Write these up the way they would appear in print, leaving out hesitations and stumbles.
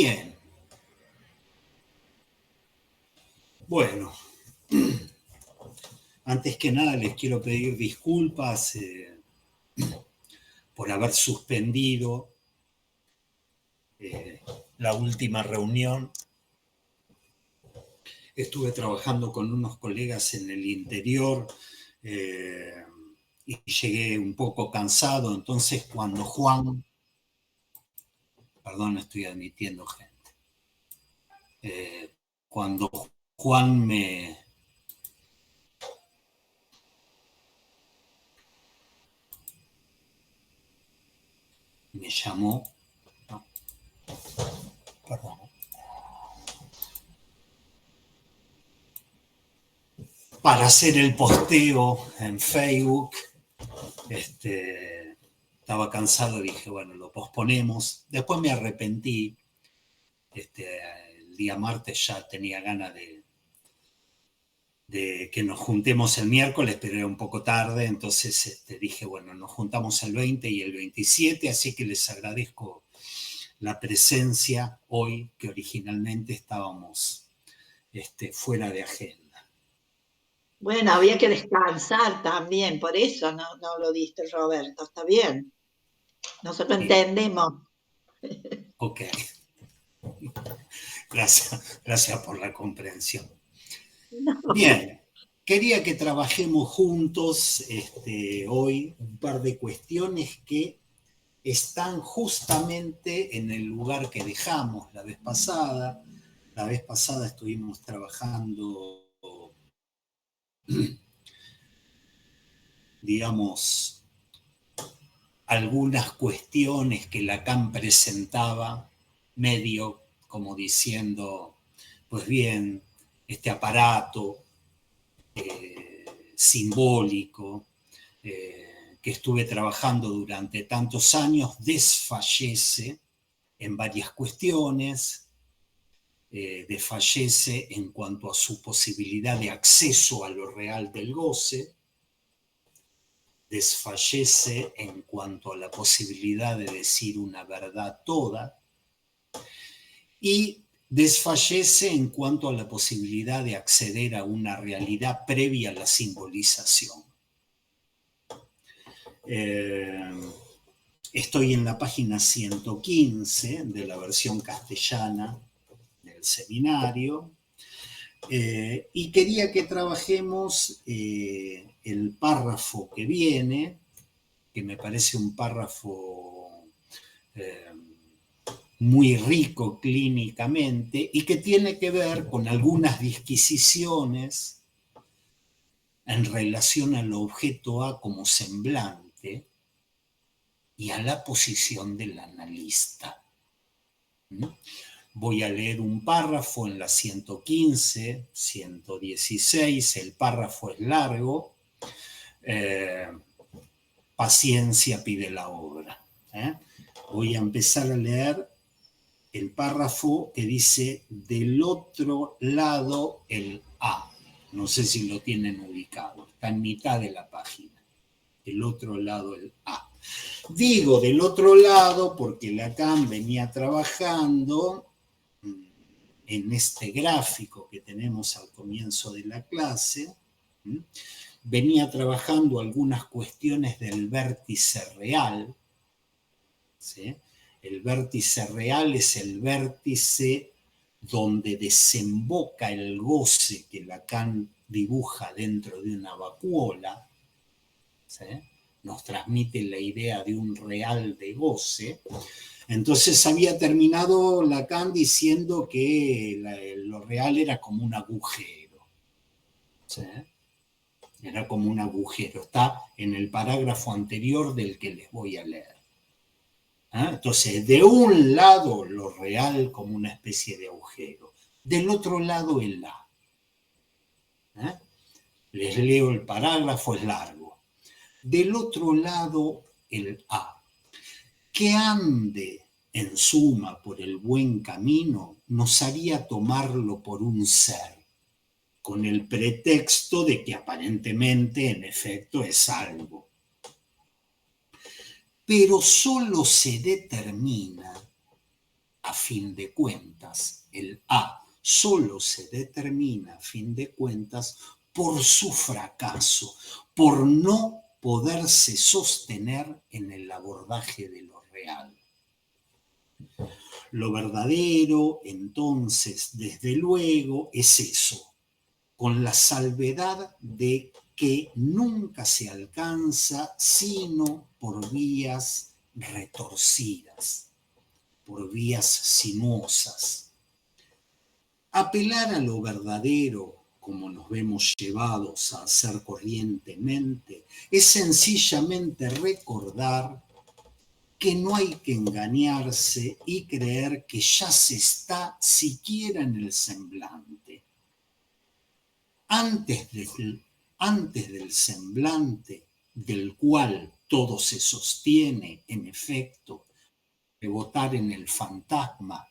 Bien. Bueno, antes que nada les quiero pedir disculpas por haber suspendido la última reunión. Estuve trabajando con unos colegas en el interior y llegué un poco cansado, entonces cuando Juan, perdón, estoy admitiendo gente, cuando Juan me llamó, no, perdón, para hacer el posteo en Facebook, estaba cansado y dije, bueno, lo posponemos. Después me arrepentí. El día martes ya tenía ganas de que nos juntemos el miércoles, pero era un poco tarde, entonces dije, bueno, nos juntamos el 20 y el 27, así que les agradezco la presencia hoy, que originalmente estábamos fuera de agenda. Bueno, había que descansar también, por eso no lo diste, Roberto, está bien. Nosotros Bien. entendemos. Ok. Gracias por la comprensión. No. Bien, quería que trabajemos juntos hoy un par de cuestiones que están justamente en el lugar que dejamos la vez pasada. La vez pasada estuvimos trabajando, digamos, algunas cuestiones que Lacan presentaba, medio como diciendo, pues bien, este aparato simbólico que estuve trabajando durante tantos años desfallece en varias cuestiones, desfallece en cuanto a su posibilidad de acceso a lo real del goce, desfallece en cuanto a la posibilidad de decir una verdad toda y desfallece en cuanto a la posibilidad de acceder a una realidad previa a la simbolización. Estoy en la página 115 de la versión castellana del seminario y quería que trabajemos el párrafo que viene, que me parece un párrafo muy rico clínicamente y que tiene que ver con algunas disquisiciones en relación al objeto A como semblante y a la posición del analista. Voy a leer un párrafo en la 115, 116, el párrafo es largo, paciencia pide la obra. Voy a empezar a leer el párrafo que dice del otro lado el A. No sé si lo tienen ubicado, está en mitad de la página. Del otro lado el A. Digo del otro lado porque Lacan venía trabajando en este gráfico que tenemos al comienzo de la clase, venía trabajando algunas cuestiones del vértice real, ¿sí? El vértice real es el vértice donde desemboca el goce que Lacan dibuja dentro de una vacuola, ¿sí? Nos transmite la idea de un real de goce. Entonces había terminado Lacan diciendo que lo real era como un agujero, ¿sí? Era como un agujero. Está en el parágrafo anterior del que les voy a leer. Entonces, de un lado lo real como una especie de agujero, del otro lado el A. Les leo el parágrafo, es largo. Del otro lado el A. Que ande en suma por el buen camino nos haría tomarlo por un ser, con el pretexto de que aparentemente en efecto es algo. Pero solo se determina a fin de cuentas. El A solo se determina a fin de cuentas por su fracaso, por no poderse sostener en el abordaje de lo real. Lo verdadero, entonces, desde luego, es eso, con la salvedad de que nunca se alcanza sino por vías retorcidas, por vías sinuosas. Apelar a lo verdadero, como nos vemos llevados a hacer corrientemente, es sencillamente recordar que no hay que engañarse y creer que ya se está siquiera en el semblante. Antes del semblante, del cual todo se sostiene, en efecto, rebotar en el fantasma.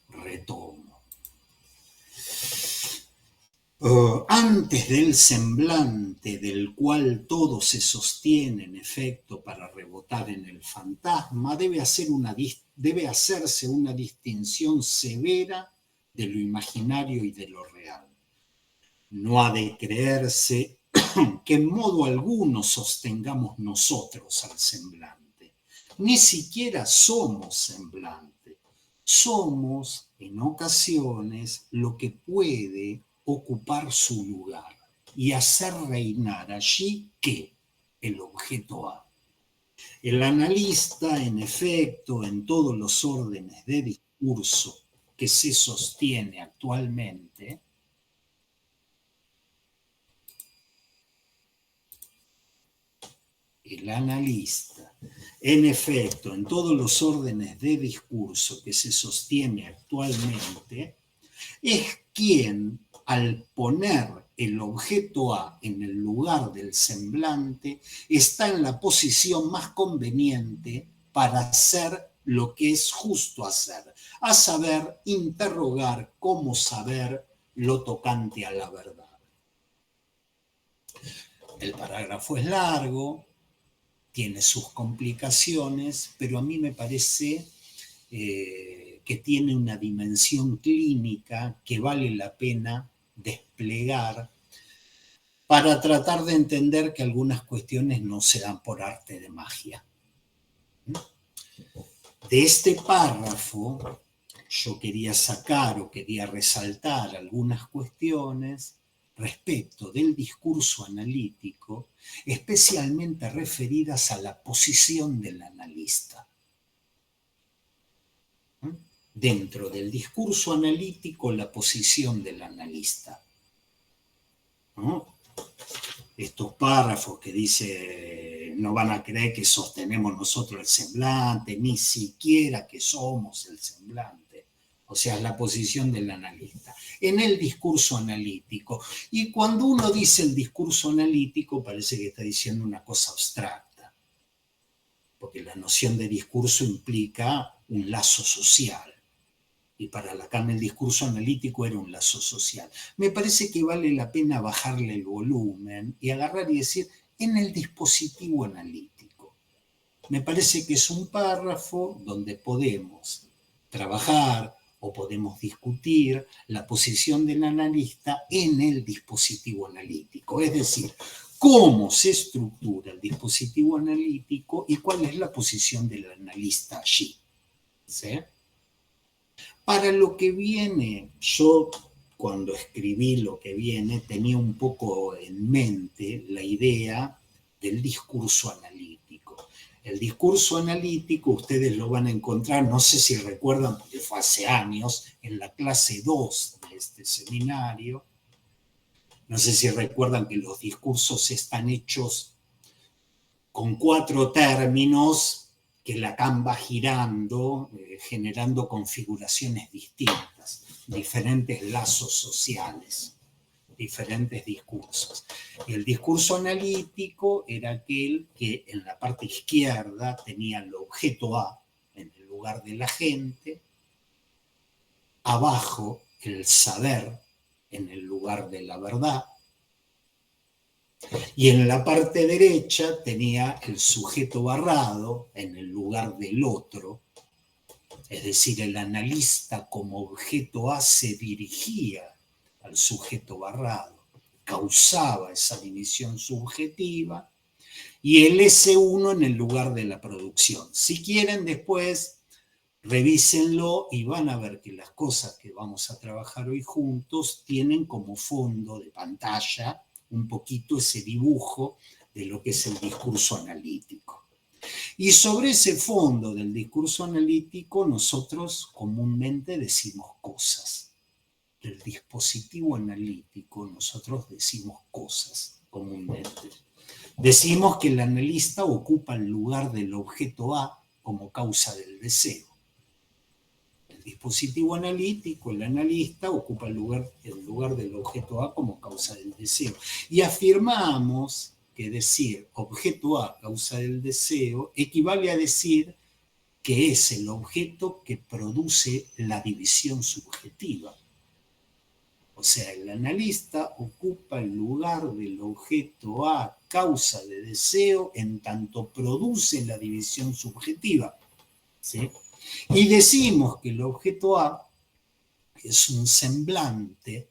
Retomo. Antes del semblante del cual todo se sostiene en efecto para rebotar en el fantasma, debe hacerse una distinción severa de lo imaginario y de lo real. No ha de creerse que en modo alguno sostengamos nosotros al semblante. Ni siquiera somos semblante. Somos, en ocasiones, lo que puede ocupar su lugar y hacer reinar allí ¿qué? El objeto A. El analista, en efecto, en todos los órdenes de discurso que se sostiene actualmente, el analista, en efecto, en todos los órdenes de discurso que se sostiene actualmente, es quien, al poner el objeto A en el lugar del semblante, está en la posición más conveniente para hacer lo que es justo hacer, a saber, interrogar cómo saber lo tocante a la verdad. El parágrafo es largo, tiene sus complicaciones, pero a mí me parece que tiene una dimensión clínica que vale la pena desplegar para tratar de entender que algunas cuestiones no se dan por arte de magia. De este párrafo yo quería sacar o quería resaltar algunas cuestiones respecto del discurso analítico, especialmente referidas a la posición del analista. Dentro del discurso analítico, la posición del analista, ¿no? Estos párrafos que dice, no van a creer que sostenemos nosotros el semblante, ni siquiera que somos el semblante. O sea, la posición del analista. En el discurso analítico. Y cuando uno dice el discurso analítico, parece que está diciendo una cosa abstracta. Porque la noción de discurso implica un lazo social. Y para Lacan el discurso analítico era un lazo social. Me parece que vale la pena bajarle el volumen y agarrar y decir en el dispositivo analítico. Me parece que es un párrafo donde podemos trabajar o podemos discutir la posición del analista en el dispositivo analítico. Es decir, cómo se estructura el dispositivo analítico y cuál es la posición del analista allí. ¿Sí? Para lo que viene, yo cuando escribí lo que viene tenía un poco en mente la idea del discurso analítico. El discurso analítico ustedes lo van a encontrar, no sé si recuerdan, porque fue hace años, en la clase 2 de este seminario. No sé si recuerdan que los discursos están hechos con 4 términos que Lacan va girando, generando configuraciones distintas, diferentes lazos sociales, diferentes discursos. Y el discurso analítico era aquel que en la parte izquierda tenía el objeto A en el lugar de la gente, abajo el saber en el lugar de la verdad, Y en la parte derecha tenía el sujeto barrado en el lugar del otro, es decir, el analista como objeto A se dirigía al sujeto barrado, causaba esa división subjetiva, y el S1 en el lugar de la producción. Si quieren, después revísenlo y van a ver que las cosas que vamos a trabajar hoy juntos tienen como fondo de pantalla un poquito ese dibujo de lo que es el discurso analítico. Y sobre ese fondo del discurso analítico nosotros comúnmente decimos cosas. Del dispositivo analítico nosotros decimos cosas comúnmente. Decimos que el analista ocupa el lugar del objeto A como causa del deseo. El dispositivo analítico, el analista, ocupa el lugar del objeto A como causa del deseo. Y afirmamos que decir objeto A, causa del deseo, equivale a decir que es el objeto que produce la división subjetiva. O sea, el analista ocupa el lugar del objeto A, causa de deseo, en tanto produce la división subjetiva. ¿Sí? Y decimos que el objeto A es un semblante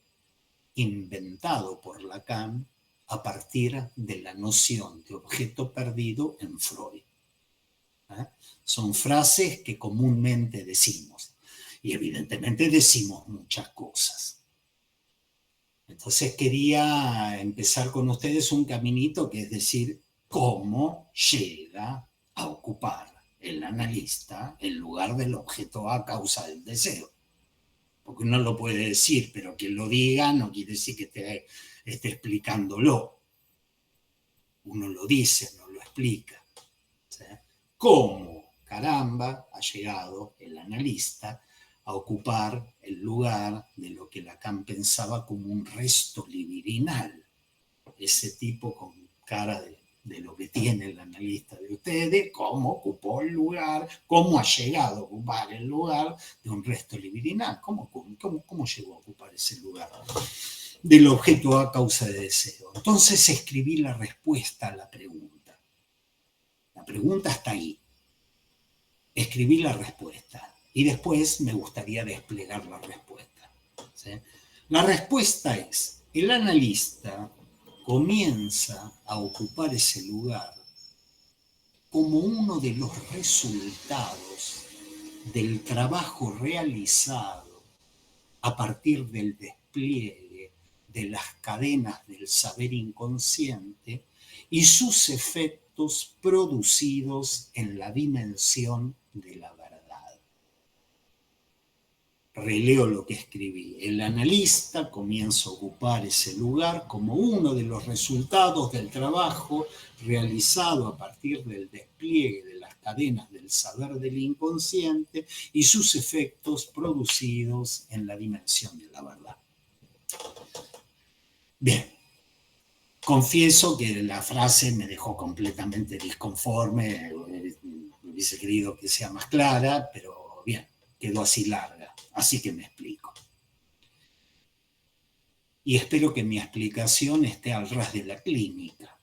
inventado por Lacan a partir de la noción de objeto perdido en Freud. ¿Eh? Son frases que comúnmente decimos. Y evidentemente decimos muchas cosas. Entonces quería empezar con ustedes un caminito que es decir, cómo llega a ocupar el analista el lugar del objeto A causa del deseo. Porque uno lo puede decir, pero que lo diga no quiere decir que esté explicándolo. Uno lo dice, no lo explica. ¿Sí? ¿Cómo, caramba, ha llegado el analista a ocupar el lugar de lo que Lacan pensaba como un resto libidinal? Ese tipo con cara de lo que tiene el analista de ustedes, cómo ocupó el lugar, cómo ha llegado a ocupar el lugar de un resto libidinal, cómo llegó a ocupar ese lugar del objeto A causa de deseo. Entonces escribí la respuesta a la pregunta. La pregunta está ahí. Escribí la respuesta y después me gustaría desplegar la respuesta. ¿Sí? La respuesta es, el analista comienza a ocupar ese lugar como uno de los resultados del trabajo realizado a partir del despliegue de las cadenas del saber inconsciente y sus efectos producidos en la dimensión de la verdad. Releo lo que escribí. El analista comienza a ocupar ese lugar como uno de los resultados del trabajo realizado a partir del despliegue de las cadenas del saber del inconsciente y sus efectos producidos en la dimensión de la verdad. Bien, confieso que la frase me dejó completamente disconforme, hubiese querido que sea más clara, pero bien, quedó así larga. Así que me explico. Y espero que mi explicación esté al ras de la clínica,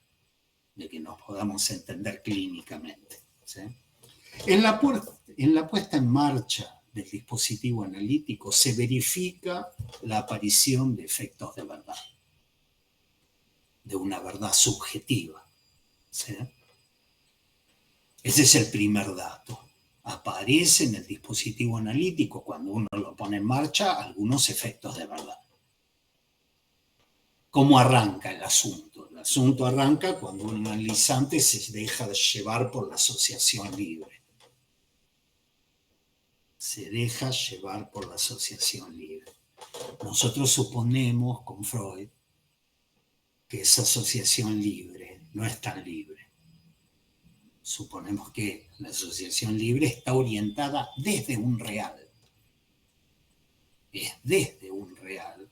de que nos podamos entender clínicamente. ¿Sí? En la puesta en marcha del dispositivo analítico se verifica la aparición de efectos de verdad, de una verdad subjetiva. ¿Sí? Ese es el primer dato. Aparece en el dispositivo analítico, cuando uno lo pone en marcha, algunos efectos de verdad. ¿Cómo arranca el asunto? El asunto arranca cuando un analizante se deja llevar por la asociación libre. Se deja llevar por la asociación libre. Nosotros suponemos con Freud que esa asociación libre no es tan libre. Suponemos que la asociación libre está orientada desde un real. Es desde un real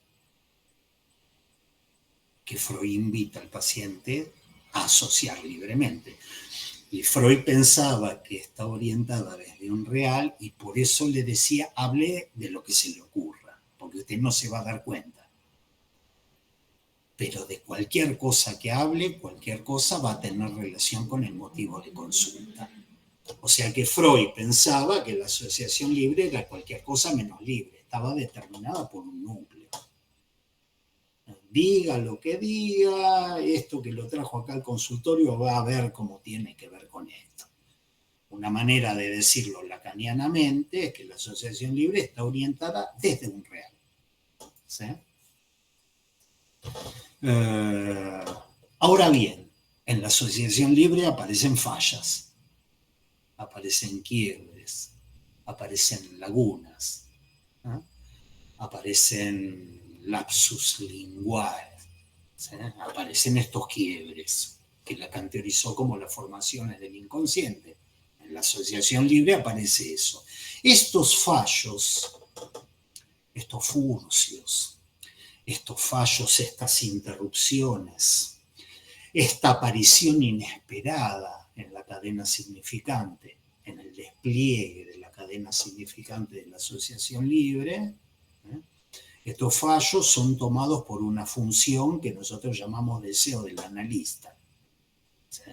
que Freud invita al paciente a asociar libremente. Y Freud pensaba que está orientada desde un real y por eso le decía, hable de lo que se le ocurra, porque usted no se va a dar cuenta. pero de cualquier cosa que hable, cualquier cosa va a tener relación con el motivo de consulta. O sea que Freud pensaba que la asociación libre era cualquier cosa menos libre, estaba determinada por un núcleo. Diga lo que diga, esto que lo trajo acá al consultorio va a ver cómo tiene que ver con esto. Una manera de decirlo lacanianamente es que la asociación libre está orientada desde un real. ¿Sí? Ahora bien, en la asociación libre aparecen fallas, aparecen quiebres, aparecen lagunas, ¿eh? Aparecen lapsus linguales, ¿sí? Aparecen estos quiebres que Lacan teorizó como las formaciones del inconsciente. En la asociación libre aparece eso. Estos fallos, estos furcios, estos fallos, estas interrupciones, esta aparición inesperada en la cadena significante, en el despliegue de la cadena significante de la asociación libre, estos fallos son tomados por una función que nosotros llamamos deseo del analista. ¿Sí?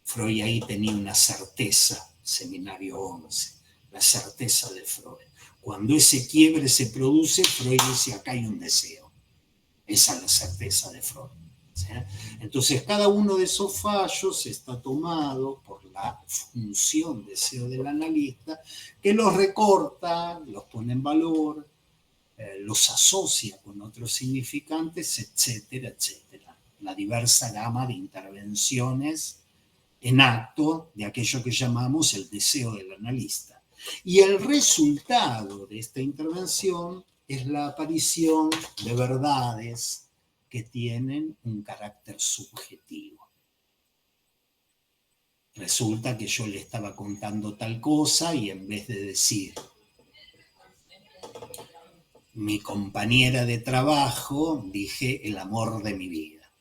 Freud ahí tenía una certeza, seminario 11, la certeza de Freud. Cuando ese quiebre se produce, Freud dice, acá hay un deseo. Esa es la certeza de Freud. ¿Sí? Entonces, cada uno de esos fallos está tomado por la función deseo del analista, que los recorta, los pone en valor, los asocia con otros significantes, etcétera, etcétera. La diversa gama de intervenciones en acto de aquello que llamamos el deseo del analista. Y el resultado de esta intervención es la aparición de verdades que tienen un carácter subjetivo. Resulta que yo le estaba contando tal cosa y en vez de decir mi compañera de trabajo, dije el amor de mi vida.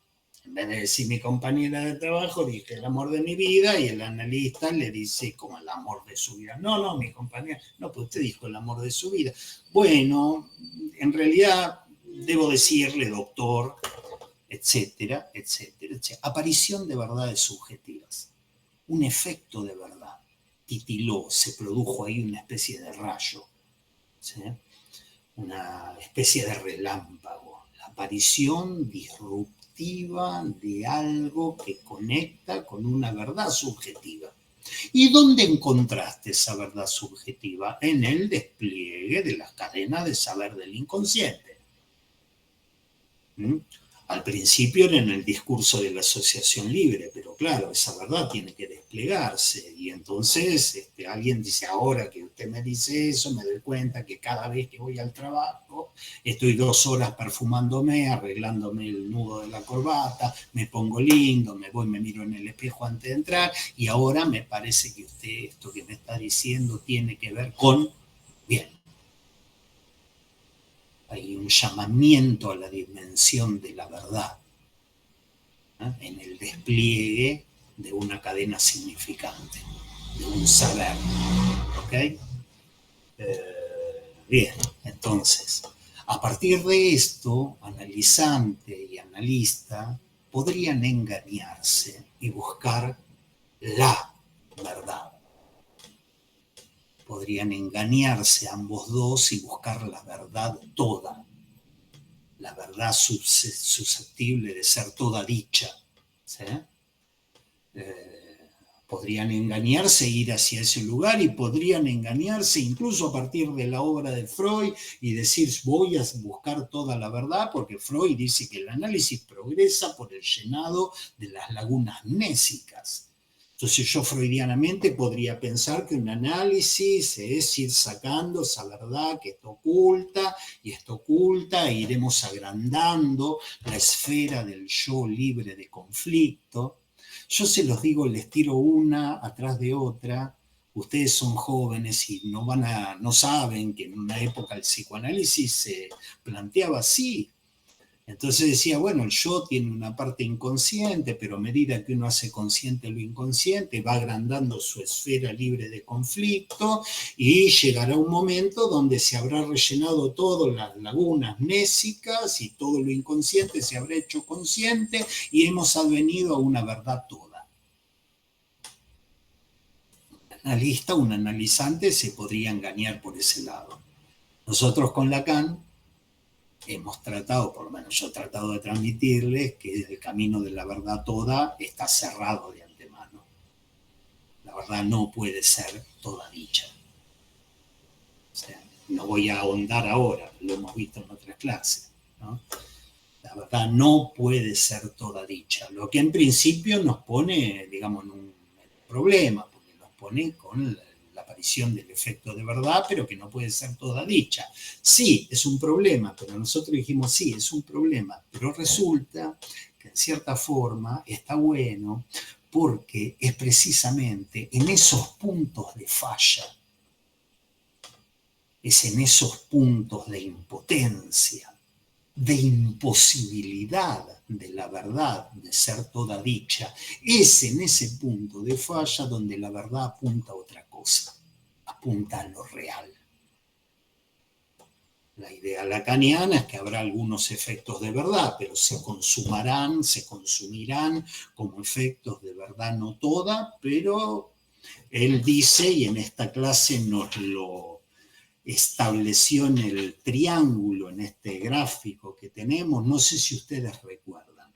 En vez de decir mi compañera de trabajo, dije el amor de mi vida, y el analista le dice como el amor de su vida. No, mi compañera, no, pues usted dijo el amor de su vida. Bueno, en realidad debo decirle, doctor, etcétera, etcétera, etcétera. Aparición de verdades subjetivas. Un efecto de verdad. Titiló, se produjo ahí una especie de rayo, ¿sí? Una especie de relámpago. La aparición disruptiva de algo que conecta con una verdad subjetiva. ¿Y dónde encontraste esa verdad subjetiva? En el despliegue de las cadenas de saber del inconsciente. Al principio era en el discurso de la asociación libre, pero claro, esa verdad tiene que desplegarse. Y entonces alguien dice, ahora que usted me dice eso, me doy cuenta que cada vez que voy al trabajo estoy 2 horas perfumándome, arreglándome el nudo de la corbata, me pongo lindo, me voy, me miro en el espejo antes de entrar, y ahora me parece que usted esto que me está diciendo tiene que ver con, bien, hay un llamamiento a la dimensión de la verdad, ¿eh? En el despliegue de una cadena significante, de un saber. ¿Ok? Bien, entonces, a partir de esto, analizante y analista podrían engañarse y buscar la verdad. Podrían engañarse ambos dos y buscar la verdad toda, la verdad susceptible de ser toda dicha. ¿Sí? Podrían engañarse, ir hacia ese lugar, y podrían engañarse incluso a partir de la obra de Freud y decir voy a buscar toda la verdad, porque Freud dice que el análisis progresa por el llenado de las lagunas mnésicas. Entonces yo freudianamente podría pensar que un análisis es ir sacando esa verdad que está oculta, y está oculta, e iremos agrandando la esfera del yo libre de conflicto. Yo se los digo, les tiro una atrás de otra. Ustedes son jóvenes y no saben que en una época el psicoanálisis se planteaba así. Entonces decía, bueno, el yo tiene una parte inconsciente, pero a medida que uno hace consciente lo inconsciente, va agrandando su esfera libre de conflicto y llegará un momento donde se habrá rellenado todas las lagunas mésicas y todo lo inconsciente se habrá hecho consciente y hemos advenido a una verdad toda. Un analista, un analizante se podría engañar por ese lado. Nosotros con Lacan hemos tratado, por lo menos yo he tratado de transmitirles que el camino de la verdad toda está cerrado de antemano. La verdad no puede ser toda dicha. O sea, no voy a ahondar ahora, lo hemos visto en otras clases, ¿no? La verdad no puede ser toda dicha, lo que en principio nos pone, digamos, en un problema, porque nos pone con la aparición del efecto de verdad, pero que no puede ser toda dicha. Sí, es un problema, pero nosotros dijimos, sí, es un problema, pero resulta que en cierta forma está bueno porque es precisamente en esos puntos de falla, es en esos puntos de impotencia, de imposibilidad de la verdad de ser toda dicha, es en ese punto de falla donde la verdad apunta a otra cosa, apunta a lo real. La idea lacaniana es que habrá algunos efectos de verdad, pero se consumirán como efectos de verdad no toda, pero él dice, y en esta clase nos lo estableció en el triángulo, en este gráfico que tenemos, no sé si ustedes recuerdan,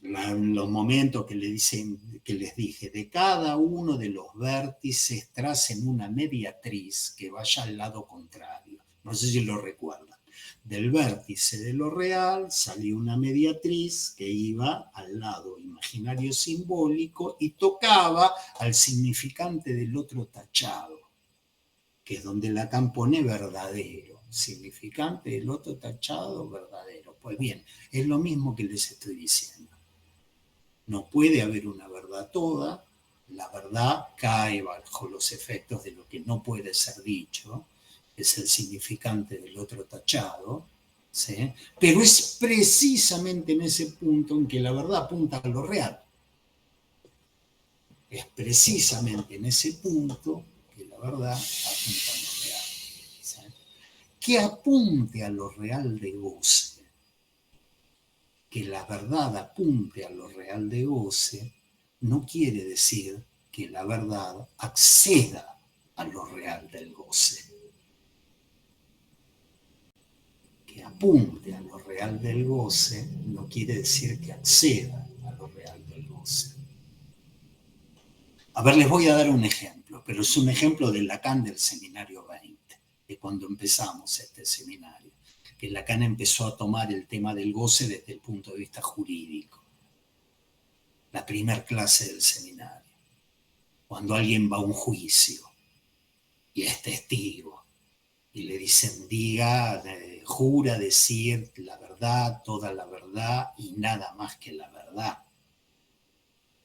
los momentos que les dije, de cada uno de los vértices tracen una mediatriz que vaya al lado contrario, no sé si lo recuerdan. Del vértice de lo real salió una mediatriz que iba al lado imaginario simbólico y tocaba al significante del otro tachado, que es donde Lacan pone verdadero, significante del otro tachado, verdadero. Pues bien, es lo mismo que les estoy diciendo. No puede haber una verdad toda, la verdad cae bajo los efectos de lo que no puede ser dicho, es el significante del otro tachado, ¿sí? Pero es precisamente en ese punto en que la verdad apunta a lo real. Es precisamente en ese punto que la verdad apunta a lo real. ¿Sí? Que apunte a lo real de goce, que la verdad apunte a lo real de goce, no quiere decir que la verdad acceda a lo real del goce. Que apunte a lo real del goce no quiere decir que acceda a lo real del goce. A ver, les voy a dar un ejemplo, pero es un ejemplo de Lacan del seminario 20, de cuando empezamos este seminario, que Lacan empezó a tomar el tema del goce desde el punto de vista jurídico. La primera clase del seminario, cuando alguien va a un juicio y es testigo y le dicen, jura decir la verdad, toda la verdad y nada más que la verdad.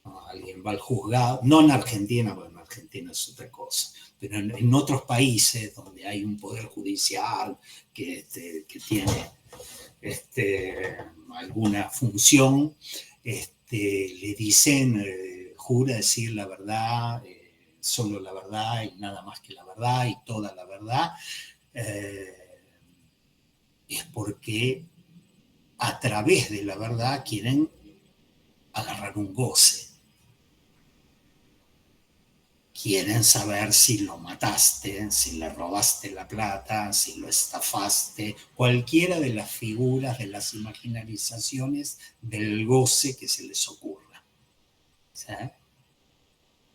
¿No? Alguien va al juzgado, no en Argentina, porque en Argentina es otra cosa, pero en otros países donde hay un poder judicial que tiene alguna función, le dicen, jura decir la verdad, solo la verdad y nada más que la verdad y toda la verdad, es porque a través de la verdad quieren agarrar un goce. Quieren saber si lo mataste, si le robaste la plata, si lo estafaste, cualquiera de las figuras, de las imaginarizaciones del goce que se les ocurra. ¿Sí?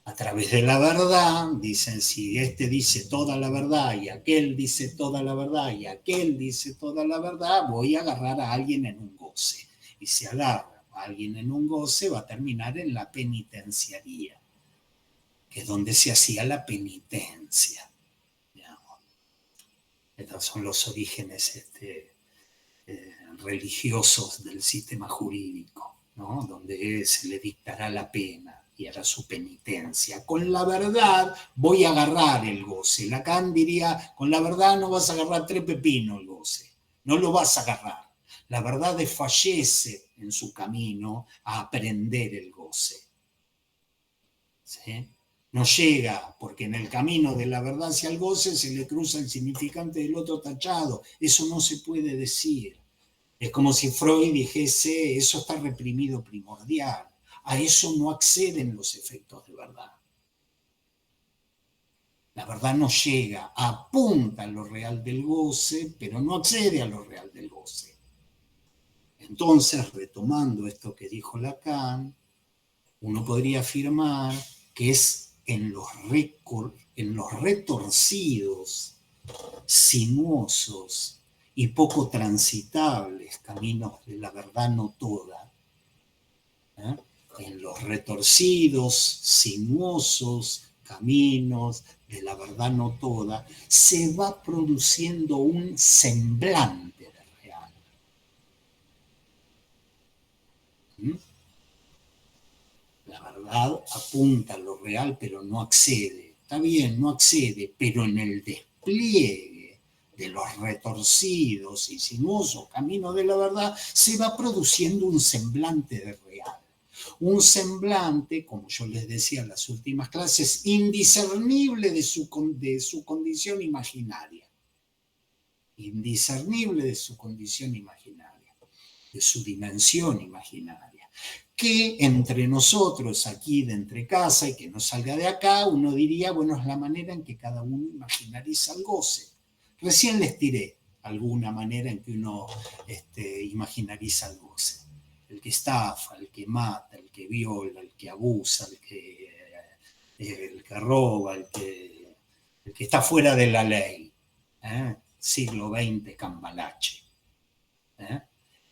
A través de la verdad, dicen, si este dice toda la verdad y aquel dice toda la verdad y aquel dice toda la verdad, voy a agarrar a alguien en un goce. Y si agarra a alguien en un goce, va a terminar en la penitenciaría, que es donde se hacía la penitencia. Digamos. Estos son los orígenes religiosos del sistema jurídico, ¿no? Donde se le dictará la pena y hará su penitencia. Con la verdad voy a agarrar el goce. Lacan diría, con la verdad no vas a agarrar 3 pepinos el goce, no lo vas a agarrar. La verdad desfallece en su camino a aprender el goce. ¿Sí? No llega, porque en el camino de la verdad hacia el goce se le cruza el significante del otro tachado. Eso no se puede decir. Es como si Freud dijese, eso está reprimido primordial. A eso no acceden los efectos de verdad. La verdad no llega, apunta a lo real del goce, pero no accede a lo real del goce. Entonces, retomando esto que dijo Lacan, uno podría afirmar que es en los retorcidos, sinuosos y poco transitables caminos de la verdad no toda, en los retorcidos, sinuosos caminos de la verdad no toda, se va produciendo un semblante de real. La verdad apunta a lo real, pero no accede. Está bien, no accede, pero en el despliegue de los retorcidos y sinuosos caminos de la verdad se va produciendo un semblante de real. Un semblante, como yo les decía en las últimas clases, indiscernible de su condición imaginaria. Indiscernible de su condición imaginaria, de su dimensión imaginaria. Que entre nosotros, aquí de entre casa, y que no salga de acá, uno diría, bueno, es la manera en que cada uno imaginariza el goce. Recién les tiré alguna manera en que uno imaginariza el goce. El que estafa, el que mata, el que viola, el que abusa, el que roba, el que está fuera de la ley. Siglo XX Cambalache.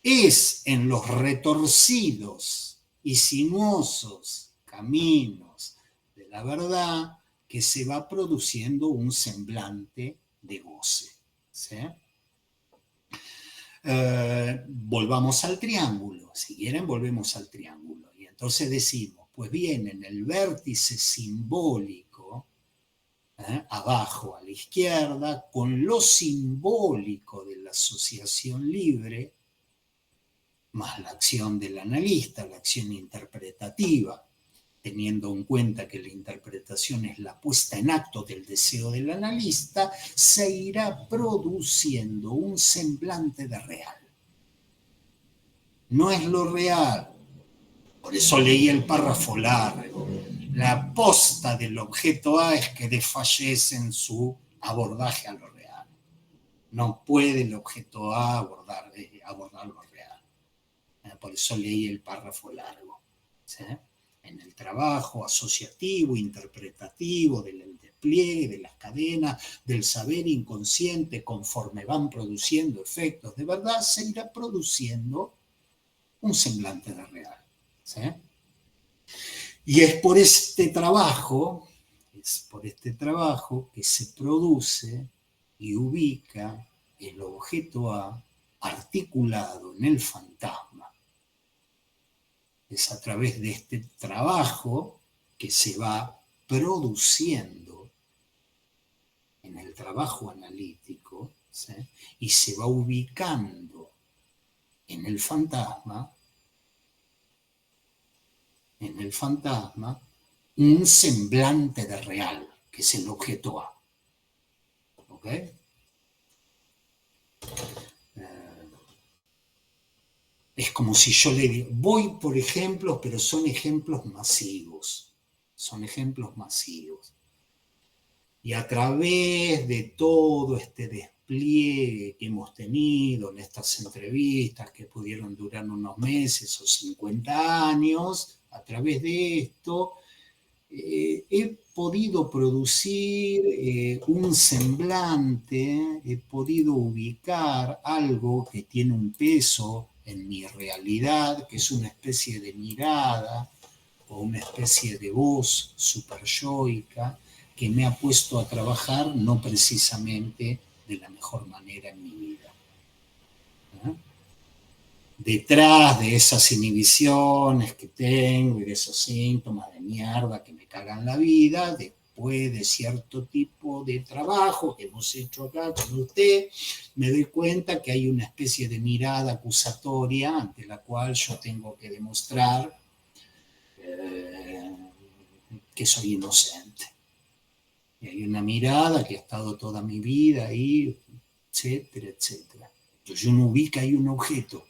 Es en los retorcidos y sinuosos caminos de la verdad que se va produciendo un semblante de goce. ¿Sí? Volvamos al triángulo. Si quieren, volvemos al triángulo. Y entonces decimos, pues bien, en el vértice simbólico, abajo a la izquierda, con lo simbólico de la asociación libre, más la acción del analista, la acción interpretativa, teniendo en cuenta que la interpretación es la puesta en acto del deseo del analista, se irá produciendo un semblante de real. No es lo real. Por eso leí el párrafo largo. La posta del objeto A es que desfallece en su abordaje a lo real. No puede el objeto A abordar lo real. Por eso leí el párrafo largo. ¿Sí? En el trabajo asociativo, interpretativo, del despliegue, de las cadenas, del saber inconsciente, conforme van produciendo efectos de verdad, se irá produciendo un semblante de real. ¿Sí? Y es por este trabajo que se produce y ubica el objeto A articulado en el fantasma. Es a través de este trabajo que se va produciendo en el trabajo analítico, ¿sí? Y se va ubicando en el fantasma un semblante de real, que es el objeto A. ¿Ok? Es como si yo le digo, voy por ejemplos, pero son ejemplos masivos. Son ejemplos masivos. Y a través de todo este despliegue que hemos tenido en estas entrevistas que pudieron durar unos meses o 50 años, a través de esto he podido producir un semblante, he podido ubicar algo que tiene un peso en mi realidad, que es una especie de mirada o una especie de voz superyoica que me ha puesto a trabajar no precisamente de la mejor manera en mi vida. Detrás de esas inhibiciones que tengo y de esos síntomas de mierda que me cagan la vida, después de cierto tipo de trabajo que hemos hecho acá con usted, me doy cuenta que hay una especie de mirada acusatoria ante la cual yo tengo que demostrar que soy inocente. Y hay una mirada que ha estado toda mi vida ahí, etcétera, etcétera. Entonces uno ubica ahí un objeto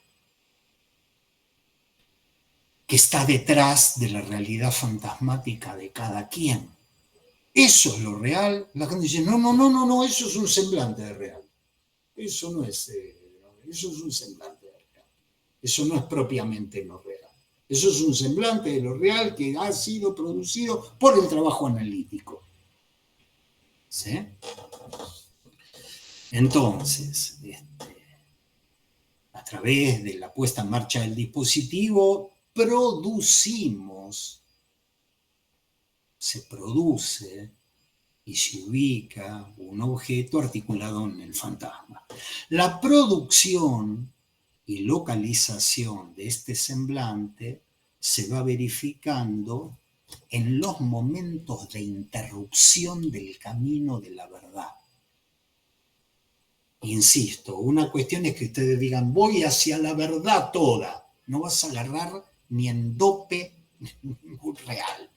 que está detrás de la realidad fantasmática de cada quien. Eso es lo real. La gente dice, no, eso es un semblante de real. Eso no es, eso es un semblante de real. Eso no es propiamente lo real. Eso es un semblante de lo real que ha sido producido por el trabajo analítico. ¿Sí? Entonces, a través de la puesta en marcha del dispositivo, se produce y se ubica un objeto articulado en el fantasma. La producción y localización de este semblante se va verificando en los momentos de interrupción del camino de la verdad. Insisto, una cuestión es que ustedes digan, voy hacia la verdad toda. No vas a agarrar ni en dope ningún real.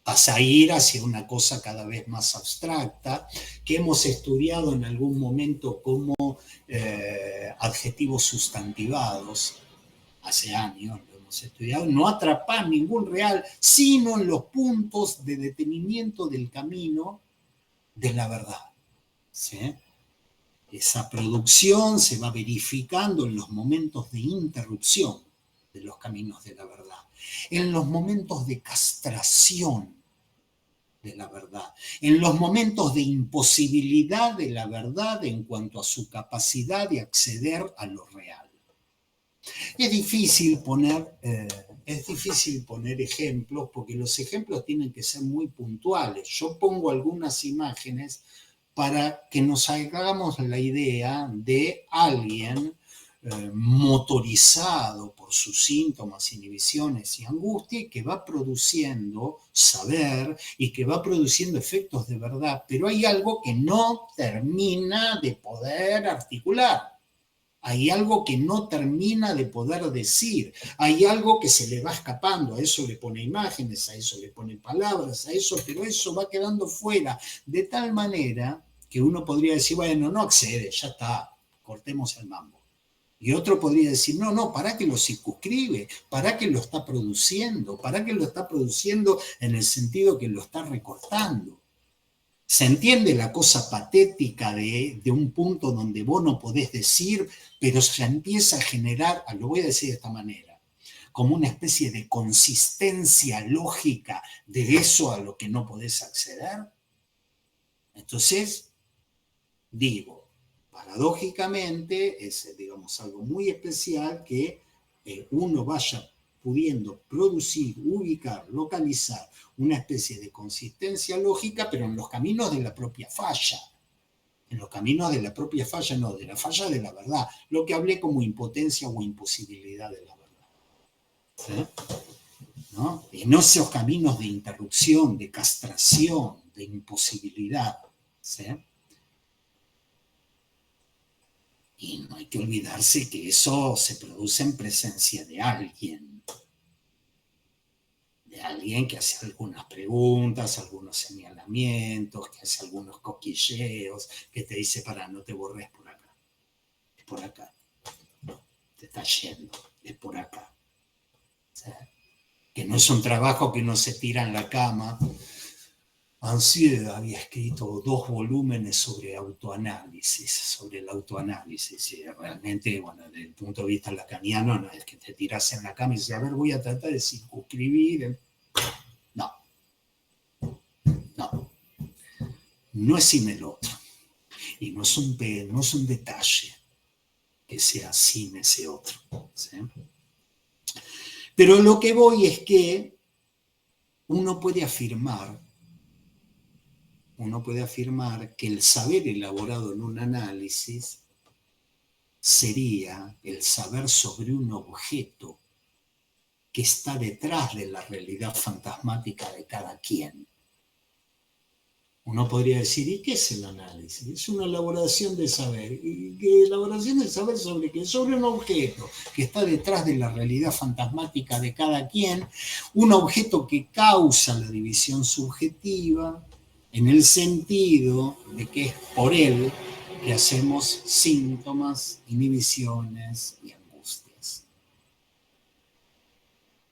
Vas a ir hacia una cosa cada vez más abstracta, que hemos estudiado en algún momento como adjetivos sustantivados. Hace años lo hemos estudiado. No atrapar ningún real, sino en los puntos de detenimiento del camino de la verdad. ¿Sí? Esa producción se va verificando en los momentos de interrupción de los caminos de la verdad, en los momentos de castración de la verdad, en los momentos de imposibilidad de la verdad en cuanto a su capacidad de acceder a lo real. Es difícil poner ejemplos porque los ejemplos tienen que ser muy puntuales. Yo pongo algunas imágenes para que nos hagamos la idea de alguien motorizado por sus síntomas, inhibiciones y angustia, que va produciendo saber y que va produciendo efectos de verdad, pero hay algo que no termina de poder articular. Hay algo que no termina de poder decir, hay algo que se le va escapando, a eso le pone imágenes, a eso le pone palabras, a eso, pero eso va quedando fuera, de tal manera que uno podría decir, bueno, no accede, ya está, cortemos el mambo. Y otro podría decir, no, ¿para qué lo circunscribe? ¿Para qué lo está produciendo? ¿Para qué lo está produciendo en el sentido que lo está recortando? ¿Se entiende la cosa patética de un punto donde vos no podés decir, pero se empieza a generar, lo voy a decir de esta manera, como una especie de consistencia lógica de eso a lo que no podés acceder? Entonces, digo, paradójicamente es, digamos, algo muy especial que uno vaya pudiendo producir, ubicar, localizar una especie de consistencia lógica, pero en los caminos de la propia falla. En los caminos de la propia falla, no, de la falla de la verdad. Lo que hablé como impotencia o imposibilidad de la verdad. ¿Sí? ¿No? En esos caminos de interrupción, de castración, de imposibilidad. ¿Sí? Y no hay que olvidarse que eso se produce en presencia de alguien que hace algunas preguntas, algunos señalamientos, que hace algunos cosquilleos, que te dice, para, no te borres por acá, es por acá, te está yendo, es por acá. O sea, que no es un trabajo que uno se tira en la cama. Ansiedad había escrito 2 volúmenes sobre autoanálisis, sobre el autoanálisis, y realmente, bueno, desde el punto de vista lacaniano, no es que te tiras en la cama y dices, a ver, voy a tratar de circunscribir. No es sin el otro, y no es un detalle que sea sin ese otro, ¿sí? Pero lo que voy es que uno puede afirmar que el saber elaborado en un análisis sería el saber sobre un objeto que está detrás de la realidad fantasmática de cada quien. Uno podría decir, ¿y qué es el análisis? Es una elaboración de saber. ¿Y qué elaboración de saber sobre qué? Sobre un objeto que está detrás de la realidad fantasmática de cada quien, un objeto que causa la división subjetiva en el sentido de que es por él que hacemos síntomas, inhibiciones y angustias.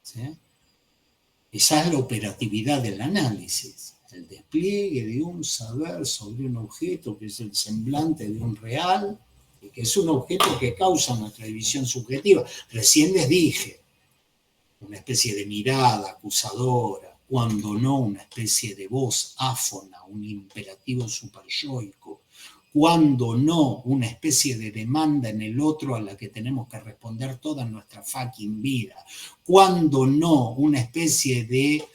¿Sí? Esa es la operatividad del análisis. El despliegue de un saber sobre un objeto que es el semblante de un real, y que es un objeto que causa nuestra división subjetiva. Recién les dije, una especie de mirada acusadora, cuando no una especie de voz áfona, un imperativo superyoico, cuando no una especie de demanda en el otro a la que tenemos que responder toda nuestra fucking vida, cuando no una especie de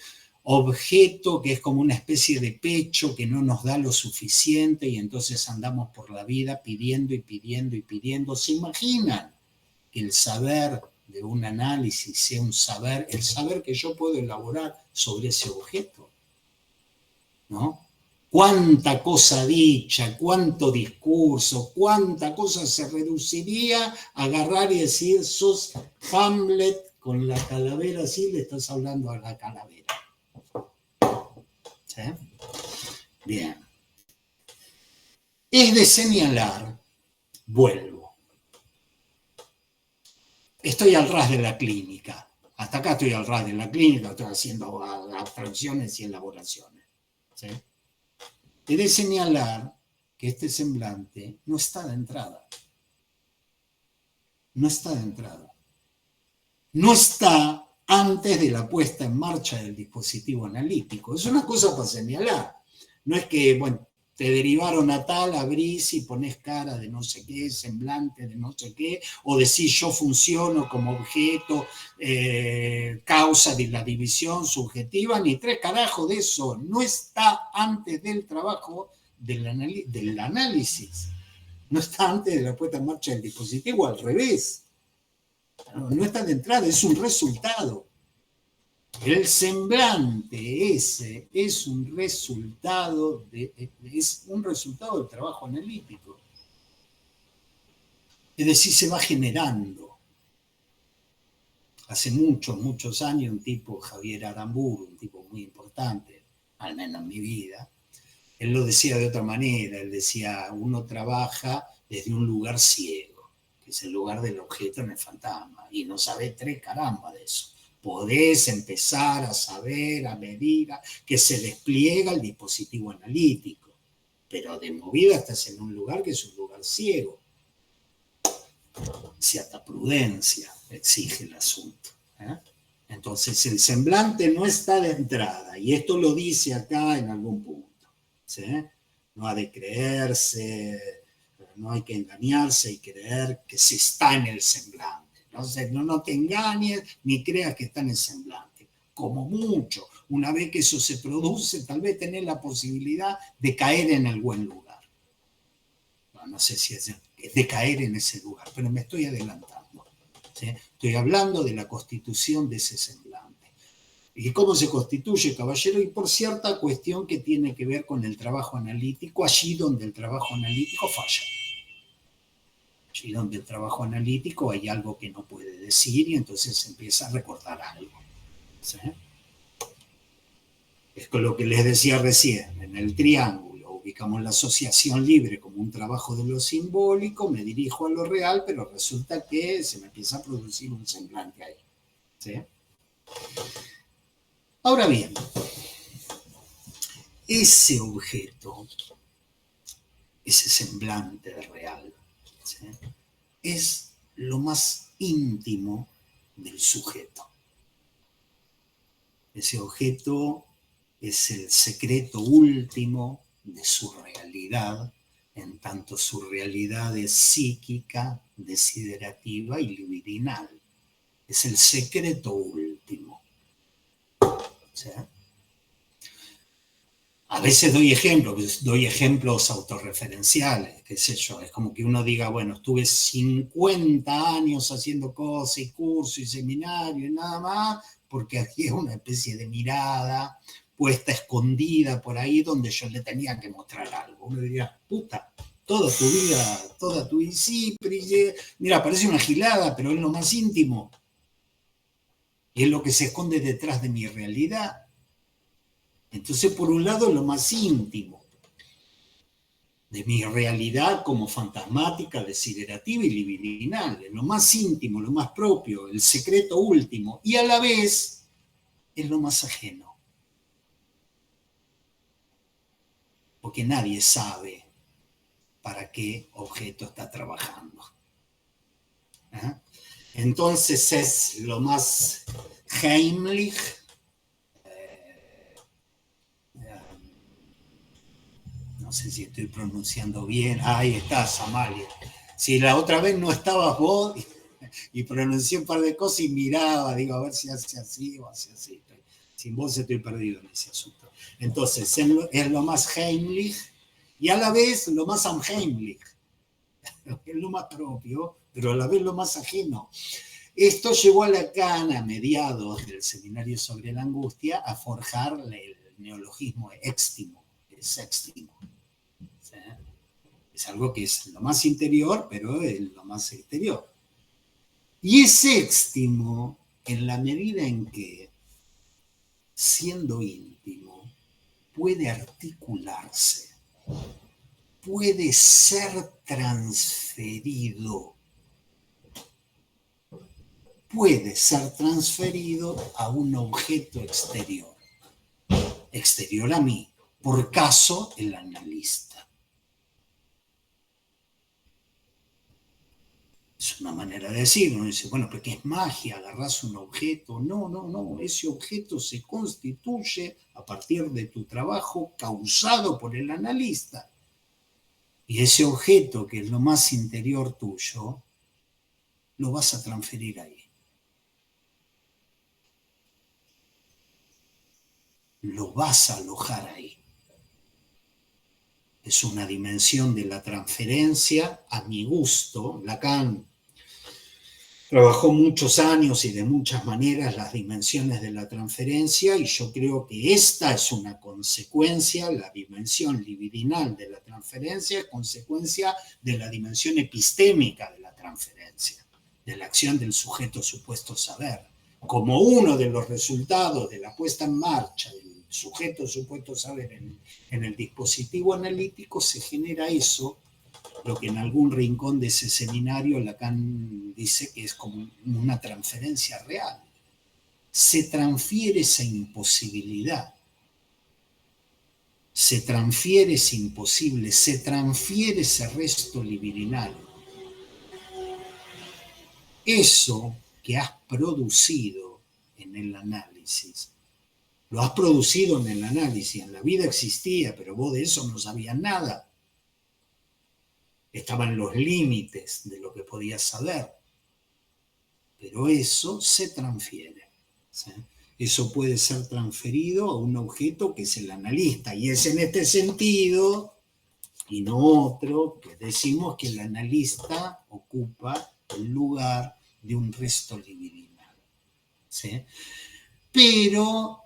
objeto que es como una especie de pecho que no nos da lo suficiente y entonces andamos por la vida pidiendo y pidiendo y pidiendo. ¿Se imaginan que el saber de un análisis sea un saber, el saber que yo puedo elaborar sobre ese objeto? ¿No? Cuánta cosa dicha, cuánto discurso, cuánta cosa se reduciría a agarrar y decir, sos Hamlet con la calavera, así le estás hablando a la calavera. ¿Sí? Bien. Es de señalar, vuelvo. Estoy al ras de la clínica. Hasta acá estoy al ras de la clínica, estoy haciendo abstracciones y elaboraciones. ¿Sí? Es de señalar que este semblante no está de entrada. No está de entrada. No está antes de la puesta en marcha del dispositivo analítico. Es una cosa para señalar. No es que, bueno, te derivaron a tal, abrís y pones cara de no sé qué, semblante de no sé qué, o decís yo funciono como objeto, causa de la división subjetiva, ni tres carajos de eso. No está antes del trabajo del análisis. No está antes de la puesta en marcha del dispositivo, al revés. No está de entrada, es un resultado. El semblante ese es un resultado del trabajo analítico. Es decir, se va generando. Hace muchos años, un tipo, Javier Aramburu, un tipo muy importante, al menos en mi vida, él lo decía de otra manera. Él decía, uno trabaja desde un lugar ciego, que es el lugar del objeto en el fantasma, y no sabe tres caramba de eso. Podés empezar a saber, a medir, que se despliega el dispositivo analítico, pero de movida estás en un lugar que es un lugar ciego. Cierta prudencia exige el asunto. Entonces el semblante no está de entrada, y esto lo dice acá en algún punto. ¿Sí? No ha de creerse, no hay que engañarse y creer que se está en el semblante. Entonces, no te engañes ni creas que está en el semblante. Como mucho, una vez que eso se produce, tal vez tenés la posibilidad de caer en el buen lugar. No sé si es de caer en ese lugar, pero me estoy adelantando. ¿Sí? Estoy hablando de la constitución de ese semblante. ¿Y cómo se constituye, caballero? Y por cierta cuestión que tiene que ver con el trabajo analítico, allí donde el trabajo analítico falla. Allí donde el trabajo analítico hay algo que no puede decir y entonces se empieza a recordar algo. ¿Sí? Es con lo que les decía recién, en el triángulo ubicamos la asociación libre como un trabajo de lo simbólico, me dirijo a lo real, pero resulta que se me empieza a producir un semblante ahí. ¿Sí? Ahora bien, ese objeto, ese semblante real, ¿sí? Es lo más íntimo del sujeto. Ese objeto es el secreto último de su realidad, en tanto su realidad es psíquica, desiderativa y libidinal. Es el secreto último. ¿Sí? A veces doy ejemplos autorreferenciales, qué sé yo, es como que uno diga, bueno, estuve 50 años haciendo cosas y cursos y seminarios y nada más, porque aquí es una especie de mirada, puesta, escondida por ahí, donde yo le tenía que mostrar algo. Uno diría, puta, toda tu vida, sí, pero mira, parece una gilada, pero es lo más íntimo. Y es lo que se esconde detrás de mi realidad. Entonces, por un lado, lo más íntimo de mi realidad como fantasmática, desiderativa y libidinal, lo más íntimo, lo más propio, el secreto último, y a la vez es lo más ajeno. Porque nadie sabe para qué objeto está trabajando. ¿Eh? Entonces es lo más heimlich, no sé si estoy pronunciando bien, ahí estás, Amalia. Si la otra vez no estabas vos y pronuncié un par de cosas y miraba, digo, a ver si hace así o hace así. Sin vos estoy perdido en ese asunto. Entonces, es lo más heimlich y a la vez lo más unheimlich. Es lo más propio, pero a la vez lo más ajeno. Esto llevó a Lacan, a mediados del seminario sobre la angustia, a forjar el neologismo éxtimo, el sextimo. ¿Sí? Es algo que es lo más interior, pero es lo más exterior. Y es éxtimo en la medida en que, siendo íntimo, puede articularse, puede ser transferido. Puede ser transferido a un objeto exterior a mí, por caso el analista. Es una manera de decir, uno dice, bueno, pero ¿qué es magia? ¿Agarrás un objeto? No, ese objeto se constituye a partir de tu trabajo causado por el analista. Y ese objeto, que es lo más interior tuyo, lo vas a transferir ahí. Lo vas a alojar ahí. Es una dimensión de la transferencia a mi gusto. Lacan trabajó muchos años y de muchas maneras las dimensiones de la transferencia y yo creo que esta es una consecuencia, la dimensión libidinal de la transferencia es consecuencia de la dimensión epistémica de la transferencia, de la acción del sujeto supuesto saber. Como uno de los resultados de la puesta en marcha del sujeto supuesto saber en el dispositivo analítico se genera eso, lo que en algún rincón de ese seminario Lacan dice que es como una transferencia real. Se transfiere esa imposibilidad, se transfiere ese imposible, se transfiere ese resto libidinal. Eso que has producido en el análisis, lo has producido en el análisis, en la vida existía, pero vos de eso no sabías nada. Estaban los límites de lo que podías saber, pero eso se transfiere. ¿Sí? Eso puede ser transferido a un objeto que es el analista, y es en este sentido, y no otro, que decimos que el analista ocupa el lugar de un resto libidinal. ¿Sí? Pero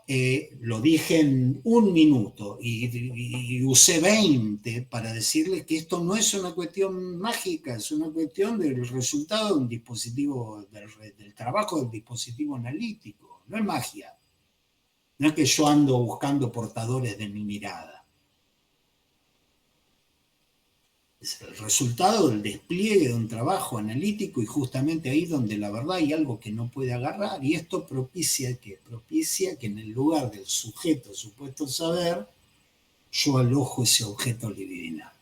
lo dije en un minuto y usé 20 para decirles que esto no es una cuestión mágica, es una cuestión del resultado de un dispositivo, del trabajo del dispositivo analítico, no es magia. No es que yo ando buscando portadores de mi mirada. Es el resultado del despliegue de un trabajo analítico y justamente ahí donde la verdad hay algo que no puede agarrar y esto propicia que en el lugar del sujeto supuesto saber yo alojo ese objeto libidinal.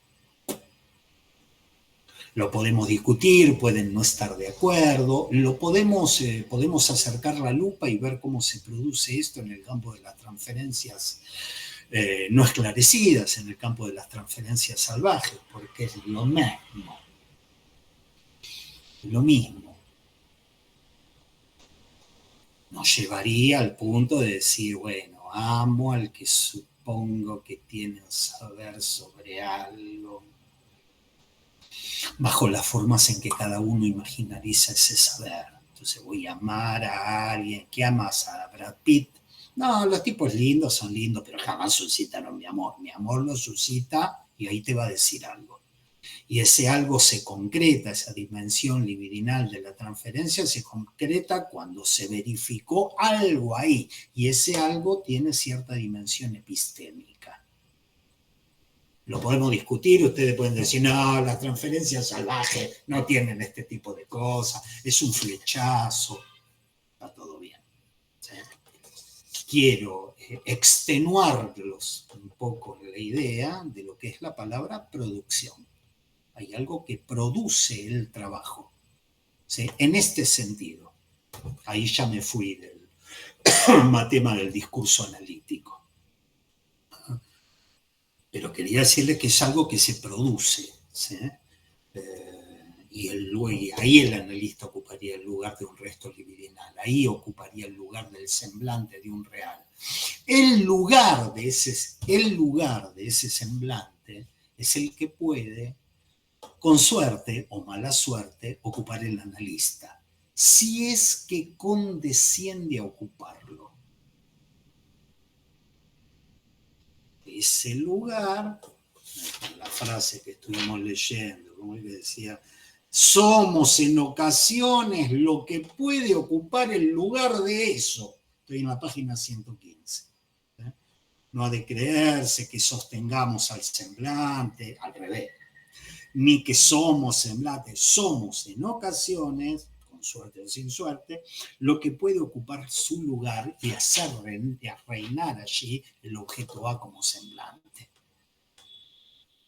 Lo podemos discutir, pueden no estar de acuerdo, podemos acercar la lupa y ver cómo se produce esto en el campo de las transferencias no esclarecidas, en el campo de las transferencias salvajes, porque es lo mismo. Lo mismo. Nos llevaría al punto de decir, bueno, amo al que supongo que tiene un saber sobre algo, bajo las formas en que cada uno imaginariza ese saber. Entonces voy a amar a alguien. ¿Qué amas? A Brad Pitt. No, los tipos lindos son lindos, pero jamás suscitaron mi amor. Mi amor lo suscita y ahí te va a decir algo. Y ese algo se concreta, esa dimensión libidinal de la transferencia se concreta cuando se verificó algo ahí, y ese algo tiene cierta dimensión epistémica. Lo podemos discutir, ustedes pueden decir, no, las transferencias salvajes no tienen este tipo de cosas, es un flechazo, está todo bien. ¿Sí? Quiero extenuarlos un poco la idea de lo que es la palabra producción. Hay algo que produce el trabajo. ¿Sí? En este sentido, ahí ya me fui del tema del discurso analítico. Pero quería decirle que es algo que se produce. ¿Sí? Y ahí el analista ocuparía el lugar de un resto libidinal, ahí ocuparía el lugar del semblante de un real. El lugar de ese semblante es el que puede, con suerte o mala suerte, ocupar el analista, si es que condesciende a ocuparlo. Ese lugar, la frase que estuvimos leyendo, como él decía, somos en ocasiones lo que puede ocupar el lugar de eso. Estoy en la página 115. No ha de creerse que sostengamos al semblante, al revés, ni que somos semblantes, somos en ocasiones, con suerte o sin suerte, lo que puede ocupar su lugar y hacer reinar allí el objeto A como semblante.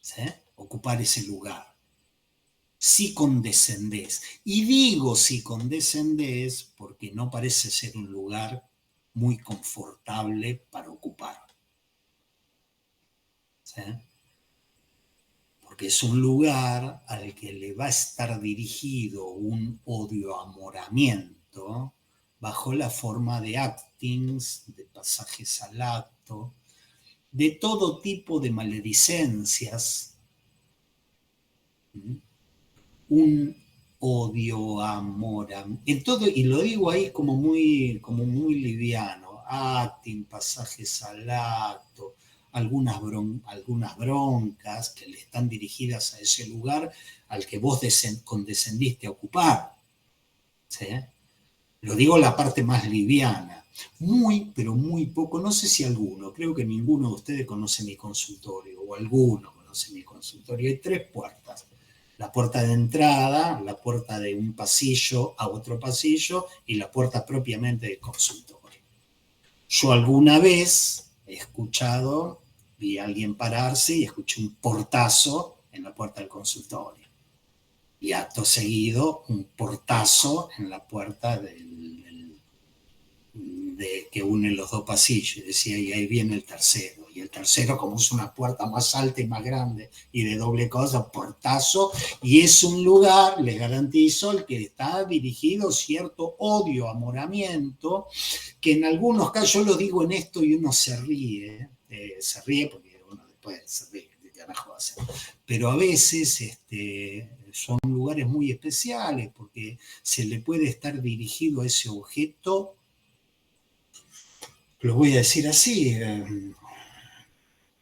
¿Sí? Ocupar ese lugar. Si condescendés. Y digo si condescendés porque no parece ser un lugar muy confortable para ocupar. ¿Sí? Porque es un lugar al que le va a estar dirigido un odio-amoramiento bajo la forma de actings, de pasajes al acto, de todo tipo de maledicencias. Un odio-amoramiento. Y lo digo ahí como muy liviano. Acting, pasajes al acto, algunas broncas que le están dirigidas a ese lugar al que vos condescendiste a ocupar. ¿Sí? Lo digo la parte más liviana. Muy, pero muy poco, no sé si alguno, creo que ninguno de ustedes conoce mi consultorio, o alguno conoce mi consultorio. Hay 3 puertas. La puerta de entrada, la puerta de un pasillo a otro pasillo y la puerta propiamente del consultorio. Yo alguna vez he escuchado, vi a alguien pararse y escuché un portazo en la puerta del consultorio. Y acto seguido, un portazo en la puerta que une los 2 pasillos. Y decía, y ahí viene el tercero. Y el tercero, como es una puerta más alta y más grande y de doble cosa, portazo. Y es un lugar, les garantizo, al que está dirigido cierto odio, amoramiento, que en algunos casos, yo lo digo en esto y uno se ríe porque uno después se ríe, ¿qué carajo va a hacer? Pero a veces son lugares muy especiales porque se le puede estar dirigido a ese objeto, lo voy a decir así,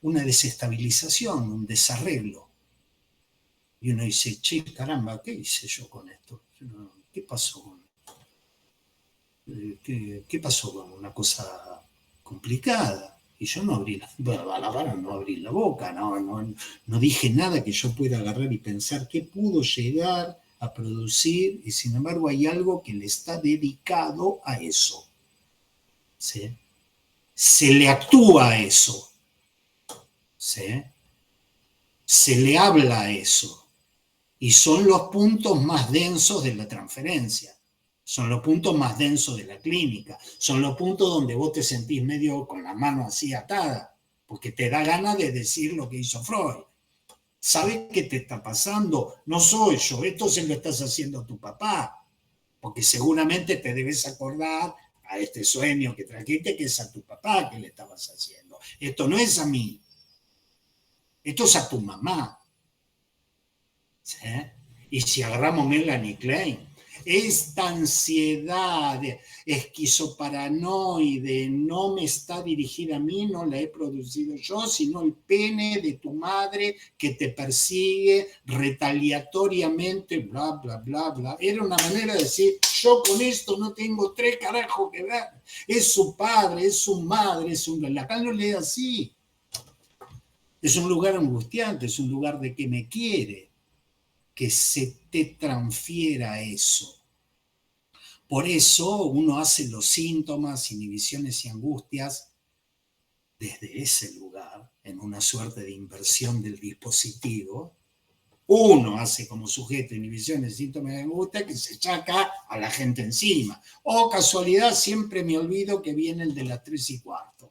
una desestabilización, un desarreglo. Y uno dice, che, caramba, ¿qué hice yo con esto? ¿Qué pasó? ¿Qué pasó con una cosa complicada? Y yo no abrí la boca, no dije nada que yo pueda agarrar y pensar qué pudo llegar a producir, y sin embargo hay algo que le está dedicado a eso. ¿Sí? Se le actúa a eso. ¿Sí? Se le habla a eso. Y son los puntos más densos de la transferencia. Son los puntos más densos de la clínica. Son los puntos donde vos te sentís medio con la mano así atada, porque te da ganas de decir lo que hizo Freud. ¿Sabes qué te está pasando? No soy yo, esto se lo estás haciendo a tu papá, porque seguramente te debes acordar a este sueño que trajiste que es a tu papá que le estabas haciendo. Esto no es a mí, esto es a tu mamá. ¿Sí? Y si agarramos Melanie Klein, esta ansiedad esquizoparanoide no me está dirigida a mí, no la he producido yo, sino el pene de tu madre que te persigue retaliatoriamente, bla, bla, bla, bla. Era una manera de decir, yo con esto no tengo tres carajos que ver. Es su padre, es su madre, es un... Lacan lo lee así. Es un lugar angustiante, es un lugar de que me quiere, que se te transfiera eso. Por eso uno hace los síntomas, inhibiciones y angustias desde ese lugar, en una suerte de inversión del dispositivo. Uno hace como sujeto inhibiciones, síntomas y angustias que se echa a la gente encima. O casualidad, siempre me olvido que vienen de las 3:15.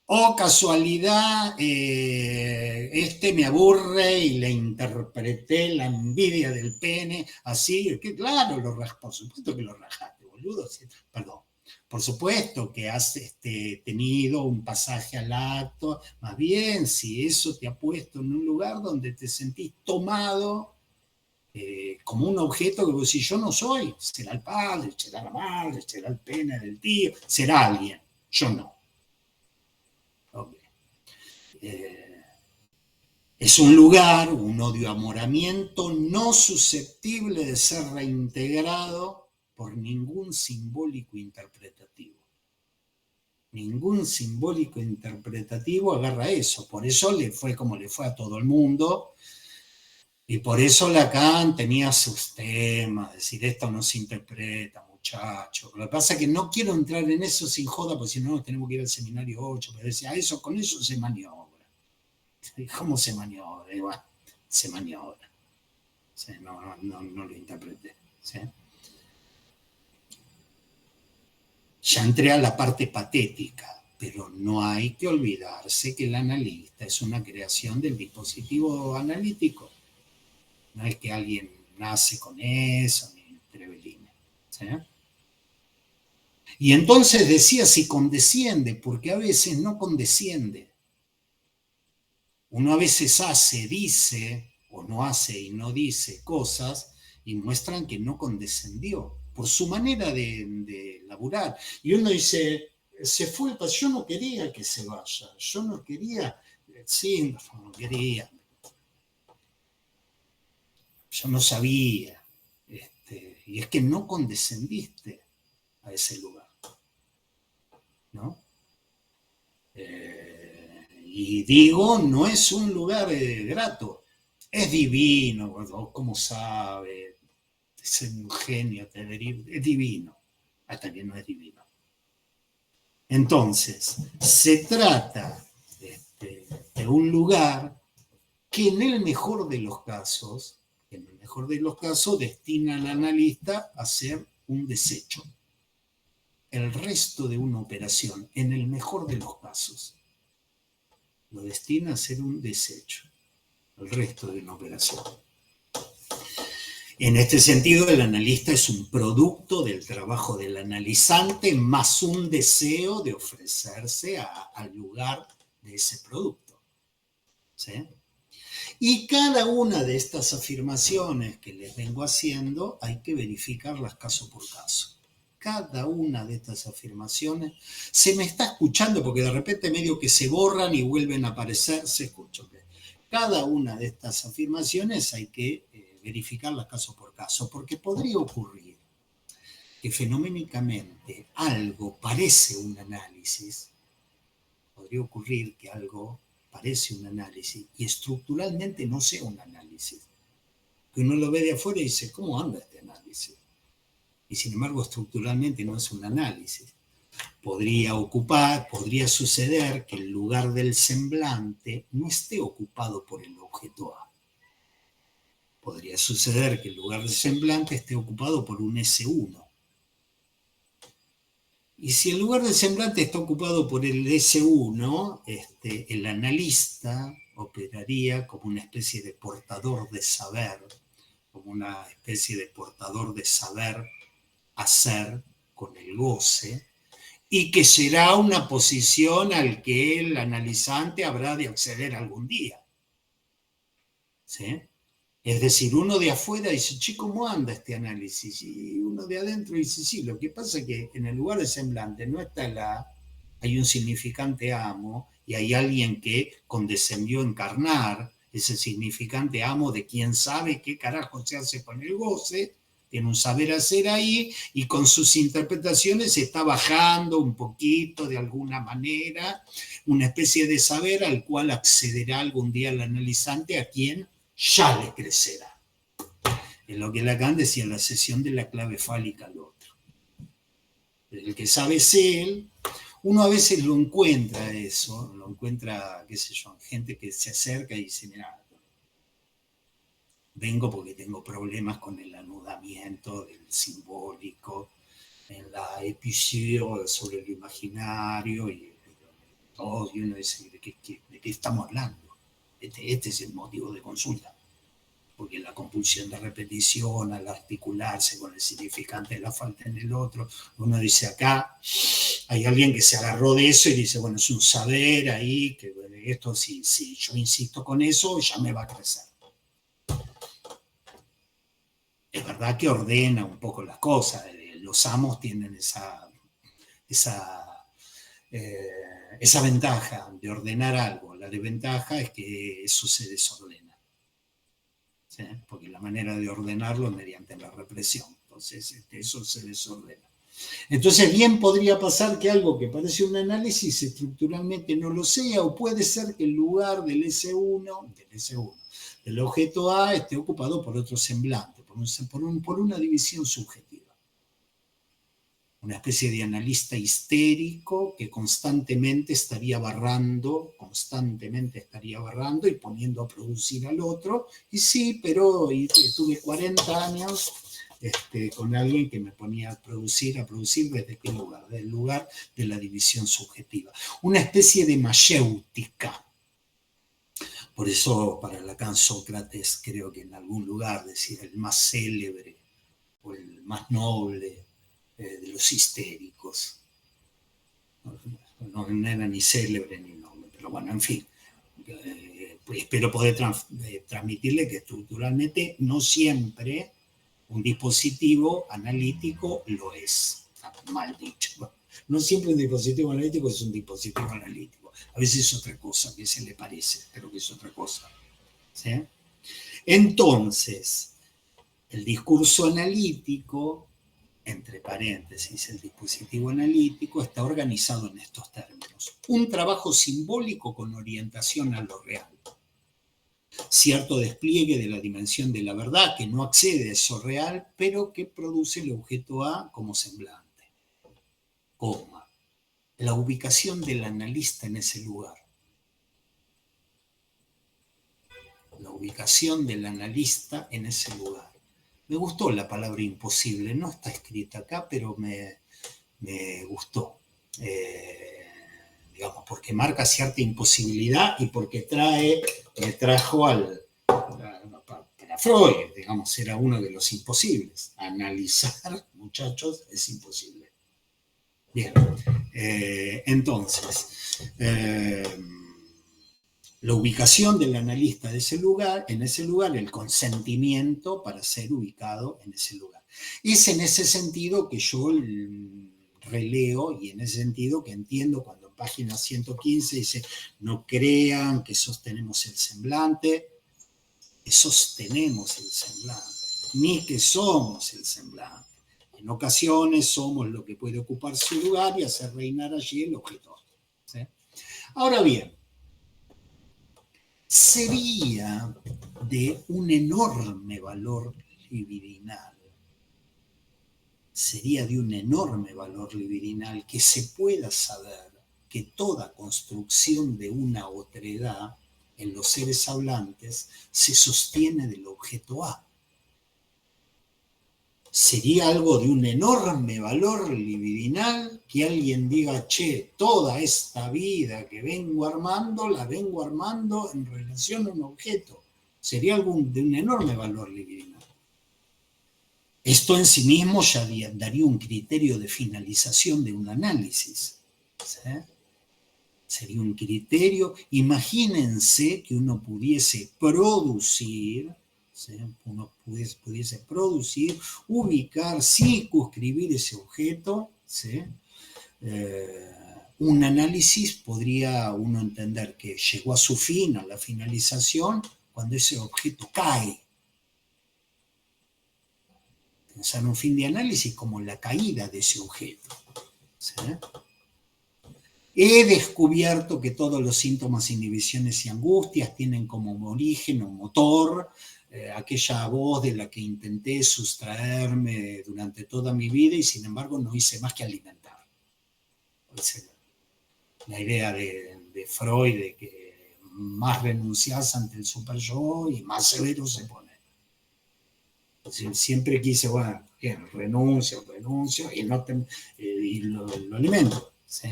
O casualidad, me aburre y le interpreté la envidia del pene, así, que claro, por supuesto que lo rajaste, boludo, perdón. Por supuesto que has tenido un pasaje al acto, más bien si eso te ha puesto en un lugar donde te sentís tomado como un objeto que vos decís, yo no soy, será el padre, será la madre, será el pene del tío, será alguien, yo no. Es un lugar, un odio-amoramiento no susceptible de ser reintegrado por ningún simbólico interpretativo. Ningún simbólico interpretativo agarra eso. Por eso le fue como le fue a todo el mundo. Y por eso Lacan tenía sus temas, decir, esto no se interpreta, muchacho. Lo que pasa es que no quiero entrar en eso sin joda, porque si no tenemos que ir al seminario 8, pero decía, con eso se maniobra. ¿Cómo se maniobra? Igual, se maniobra. ¿Sí? No lo interpreté. ¿Sí? Ya entré a la parte patética, pero no hay que olvidarse que el analista es una creación del dispositivo analítico. No es que alguien nace con eso, ni treveline. ¿Sí? Y entonces decía si condesciende, porque a veces no condesciende. Uno a veces hace, dice, o no hace y no dice cosas y muestran que no condescendió por su manera de laburar. Y uno dice, se fue, yo no quería que se vaya, yo no quería, sí, no quería, yo no sabía, y es que no condescendiste a ese lugar, ¿no? Y digo, no es un lugar grato, es divino, como sabe, es un genio, es divino, hasta que no es divino. Entonces, se trata de un lugar que en el mejor de los casos, destina al analista a ser un desecho. El resto de una operación, en el mejor de los casos, lo destina a ser un desecho. El resto de una operación. En este sentido, el analista es un producto del trabajo del analizante más un deseo de ofrecerse al lugar de ese producto. ¿Sí? Y cada una de estas afirmaciones que les vengo haciendo hay que verificarlas caso por caso. Cada una de estas afirmaciones se me está escuchando porque de repente medio que se borran y vuelven a aparecer, se escuchan. Cada una de estas afirmaciones hay que verificarlas caso por caso, porque podría ocurrir que fenoménicamente algo parece un análisis, podría ocurrir que algo parece un análisis y estructuralmente no sea un análisis. Que uno lo ve de afuera y dice, ¿cómo anda este análisis? Y sin embargo estructuralmente no es un análisis. Podría suceder que el lugar del semblante no esté ocupado por el objeto A. Podría suceder que el lugar del semblante esté ocupado por un S1. Y si el lugar del semblante está ocupado por el S1, el analista operaría como una especie de portador de saber, como una especie de portador de saber hacer con el goce, y que será una posición al que el analizante habrá de acceder algún día. ¿Sí? Es decir, uno de afuera dice, che, ¿cómo anda este análisis? Y uno de adentro dice, sí, lo que pasa es que en el lugar de semblante no está el A, hay un significante amo y hay alguien que condescendió a encarnar ese significante amo de quien sabe qué carajo se hace con el goce, tiene un saber hacer ahí y con sus interpretaciones está bajando un poquito de alguna manera, una especie de saber al cual accederá algún día el analizante a quien ya le crecerá. Es lo que Lacan decía en la sesión de la clave fálica al otro. El que sabe es él. Uno a veces lo encuentra eso, lo encuentra, qué sé yo, gente que se acerca y dice, mira, vengo porque tengo problemas con el anudamiento del simbólico, en la épicure sobre lo imaginario y todo, y uno dice, ¿de qué estamos hablando? Este es el motivo de consulta. Porque la compulsión de repetición, al articularse con el significante de la falta en el otro, uno dice acá, hay alguien que se agarró de eso y dice, bueno, es un saber ahí, que esto si yo insisto con eso, ya me va a crecer. Es verdad que ordena un poco las cosas, los amos tienen esa ventaja de ordenar algo, la desventaja es que eso se desordena. ¿Sí? Porque la manera de ordenarlo es mediante la represión, entonces eso se desordena. Entonces bien podría pasar que algo que parece un análisis estructuralmente no lo sea, o puede ser que el lugar del S1, del objeto A, esté ocupado por otro semblante, por una división subjetiva. Una especie de analista histérico que constantemente estaría barrando y poniendo a producir al otro. Y sí, pero tuve 40 años con alguien que me ponía a producir ¿desde qué lugar? Del lugar de la división subjetiva. Una especie de mayéutica. Por eso para Lacan Sócrates creo que en algún lugar decía el más célebre o el más noble de los histéricos. No era ni célebre ni noble, pero bueno, en fin. Pues espero poder transmitirle que estructuralmente no siempre un dispositivo analítico lo es. Mal dicho. No siempre un dispositivo analítico es un dispositivo analítico. A veces es otra cosa que se le parece, pero que es otra cosa. ¿Sí? Entonces, el discurso analítico, entre paréntesis, el dispositivo analítico, está organizado en estos términos. Un trabajo simbólico con orientación a lo real. Cierto despliegue de la dimensión de la verdad que no accede a eso real, pero que produce el objeto A como semblante. Coma. La ubicación del analista en ese lugar. La ubicación del analista en ese lugar. Me gustó la palabra imposible, no está escrita acá, pero me gustó. Digamos, porque marca cierta imposibilidad y porque me trajo para Freud, digamos, era uno de los imposibles. Analizar, muchachos, es imposible. Bien, entonces, la ubicación del analista en ese lugar, el consentimiento para ser ubicado en ese lugar. Es en ese sentido que yo releo y en ese sentido que entiendo cuando en página 115 dice, no crean que sostenemos el semblante, que sostenemos el semblante, ni que somos el semblante. En ocasiones somos lo que puede ocupar su lugar y hacer reinar allí el objeto. ¿Sí? Ahora bien, sería de un enorme valor libidinal. Sería de un enorme valor libidinal que se pueda saber que toda construcción de una otredad en los seres hablantes se sostiene del objeto A. Sería algo de un enorme valor libidinal que alguien diga, che, toda esta vida que vengo armando, la vengo armando en relación a un objeto. Sería algo de un enorme valor libidinal. Esto en sí mismo ya daría un criterio de finalización de un análisis. ¿Sí? Sería un criterio. Imagínense que uno pudiese producir ¿sí? Uno pudiese producir, ubicar, circunscribir ese objeto, ¿sí? Un análisis podría uno entender que llegó a su fin, a la finalización, cuando ese objeto cae. Pensar en un fin de análisis como la caída de ese objeto, ¿sí? He descubierto que todos los síntomas, inhibiciones y angustias tienen como origen o motor aquella voz de la que intenté sustraerme durante toda mi vida y sin embargo no hice más que alimentar. La idea de Freud de que más renunciás ante el super yo y más severo se pone. Entonces, siempre quise, bueno, bien, renuncio y, y lo alimento, ¿sí?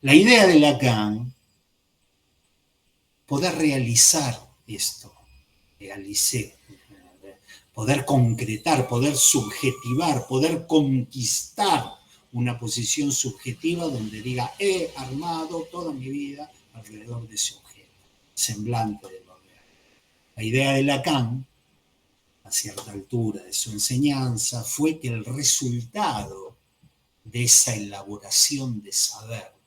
La idea de Lacan, poder realizar esto, realicé, poder concretar, poder subjetivar, poder conquistar una posición subjetiva donde diga, he armado toda mi vida alrededor de ese objeto, semblante de lo real. La idea de Lacan, a cierta altura de su enseñanza, fue que el resultado de esa elaboración de saber,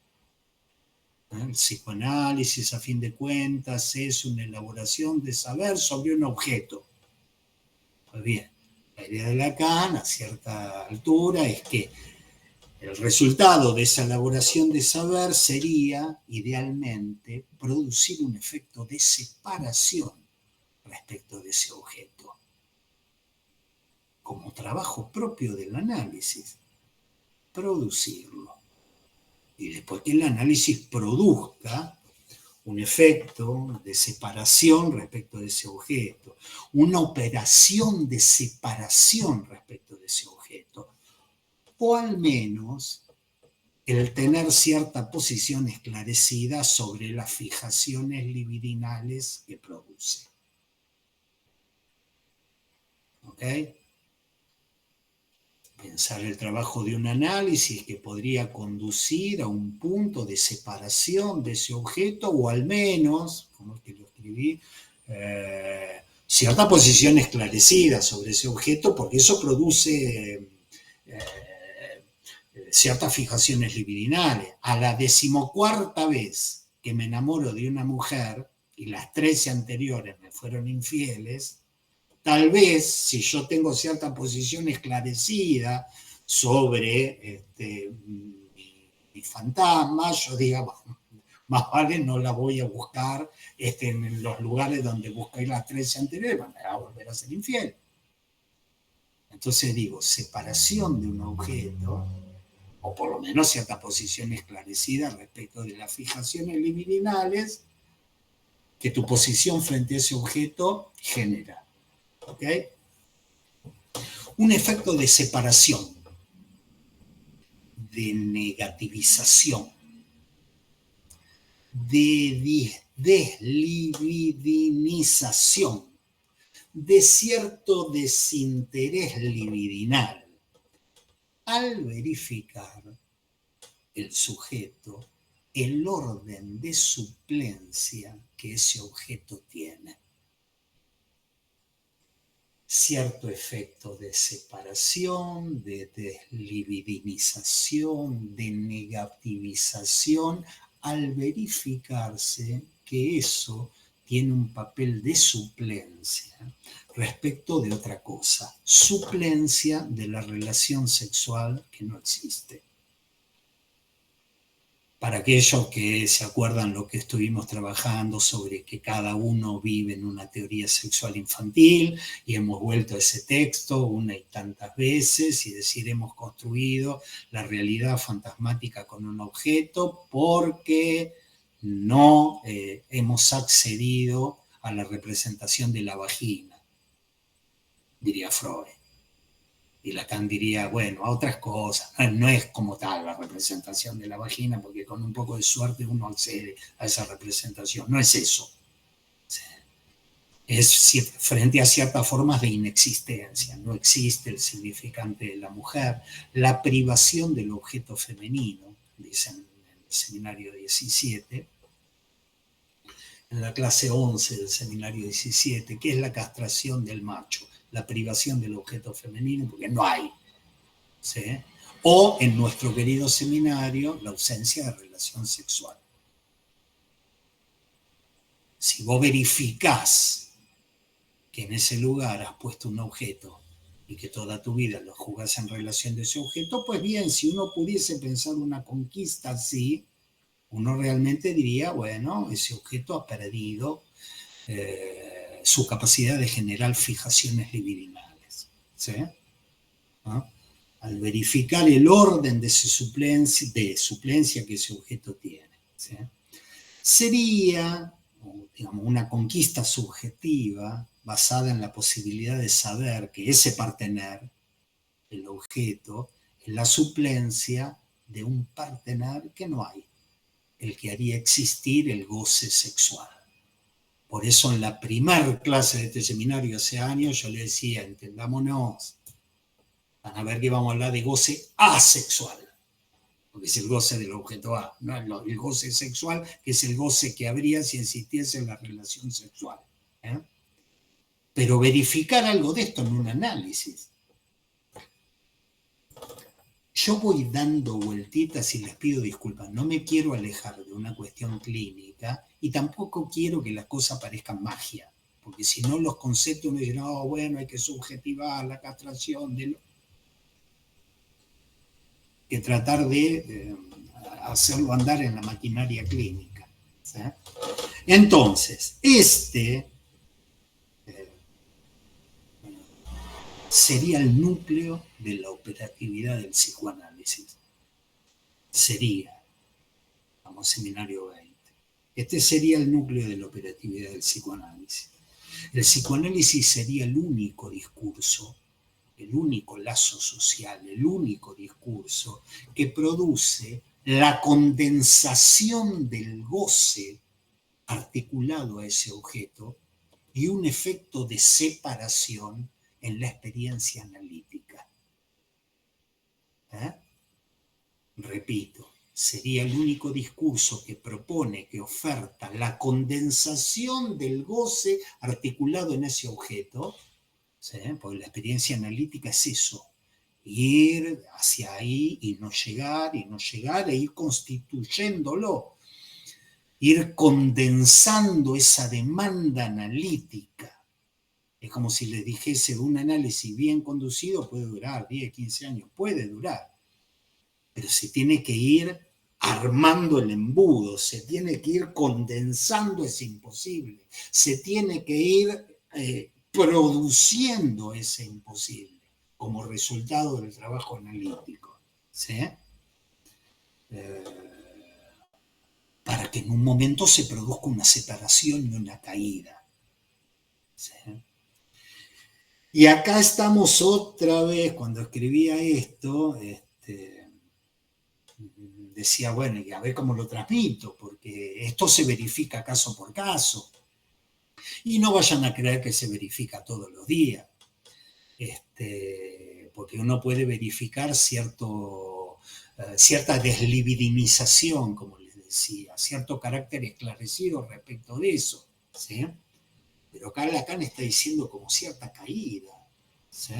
el psicoanálisis, a fin de cuentas, es una elaboración de saber sobre un objeto. Pues bien, la idea de Lacan, a cierta altura, es que el resultado de esa elaboración de saber sería, idealmente, producir un efecto de separación respecto de ese objeto, como trabajo propio del análisis, producirlo. Y después que el análisis produzca un efecto de separación respecto de ese objeto, una operación de separación respecto de ese objeto, o al menos el tener cierta posición esclarecida sobre las fijaciones libidinales que produce. ¿Ok? Pensar el trabajo de un análisis que podría conducir a un punto de separación de ese objeto, o al menos, como es que lo escribí, cierta posición esclarecida sobre ese objeto, porque eso produce ciertas fijaciones libidinales. A la 14ª vez que me enamoro de una mujer, y las 13 anteriores me fueron infieles, tal vez, si yo tengo cierta posición esclarecida sobre mi fantasma, yo diga, bueno, más vale no la voy a buscar en los lugares donde busqué las 13 anteriores, me va a volver a ser infiel. Entonces digo, separación de un objeto, o por lo menos cierta posición esclarecida respecto de las fijaciones libidinales que tu posición frente a ese objeto genera. ¿Ok? Un efecto de separación, de negativización, de deslibidinización, de cierto desinterés libidinal. Al verificar el sujeto el orden de suplencia que ese objeto tiene. Cierto efecto de separación, de deslibidinización, de negativización, al verificarse que eso tiene un papel de suplencia respecto de otra cosa, suplencia de la relación sexual que no existe. Para aquellos que se acuerdan lo que estuvimos trabajando sobre que cada uno vive en una teoría sexual infantil, y hemos vuelto a ese texto una y tantas veces, y decir, hemos construido la realidad fantasmática con un objeto porque no hemos accedido a la representación de la vagina, diría Freud. Y Lacan diría, bueno, a otras cosas. No es como tal la representación de la vagina, porque con un poco de suerte uno accede a esa representación. No es eso. Es frente a ciertas formas de inexistencia. No existe el significante de la mujer. La privación del objeto femenino, dicen en el seminario 17. en la clase 11 del seminario 17, que es la castración del macho, la privación del objeto femenino, porque no hay, ¿sí? O en nuestro querido seminario, la ausencia de relación sexual. Si vos verificás que en ese lugar has puesto un objeto y que toda tu vida lo jugás en relación de ese objeto, pues bien, si uno pudiese pensar una conquista así, uno realmente diría, bueno, ese objeto ha perdido su capacidad de generar fijaciones libidinales, ¿sí? ¿No? Al verificar el orden de suplencia que ese objeto tiene, ¿sí? Sería, digamos, una conquista subjetiva basada en la posibilidad de saber que ese partener, el objeto, es la suplencia de un partener que no hay, el que haría existir el goce sexual. Por eso en la primer clase de este seminario hace años yo le decía, entendámonos, van a ver que vamos a hablar de goce asexual, porque es el goce del objeto A, no el goce sexual, que es el goce que habría si existiese la relación sexual. ¿Eh? Pero verificar algo de esto en un análisis. Yo voy dando vueltitas y les pido disculpas, no me quiero alejar de una cuestión clínica y tampoco quiero que las cosas parezcan magia, porque si no los conceptos me dicen, no, bueno, hay que subjetivar la castración, que tratar de hacerlo andar en la maquinaria clínica. ¿Sí? Entonces, sería el núcleo de la operatividad del psicoanálisis. Sería, vamos, seminario 20. Este sería el núcleo de la operatividad del psicoanálisis. El psicoanálisis sería el único discurso, el único lazo social, el único discurso que produce la condensación del goce articulado a ese objeto y un efecto de separación en la experiencia analítica. Repito, sería el único discurso que propone, que oferta la condensación del goce articulado en ese objeto, ¿sí? Porque la experiencia analítica es eso, ir hacia ahí y no llegar, e ir constituyéndolo, ir condensando esa demanda analítica. Es como si les dijese, un análisis bien conducido puede durar 10, 15 años, puede durar, pero se tiene que ir armando el embudo, se tiene que ir condensando, es imposible, se tiene que ir produciendo ese imposible como resultado del trabajo analítico, ¿sí? Para que en un momento se produzca una separación y una caída, ¿sí? Y acá estamos otra vez, cuando escribía esto, decía, bueno, y a ver cómo lo transmito, porque esto se verifica caso por caso. Y no vayan a creer que se verifica todos los días, porque uno puede verificar cierta deslibidinización, como les decía, cierto carácter esclarecido respecto de eso, ¿sí? Pero acá Lacan está diciendo como cierta caída, ¿sí?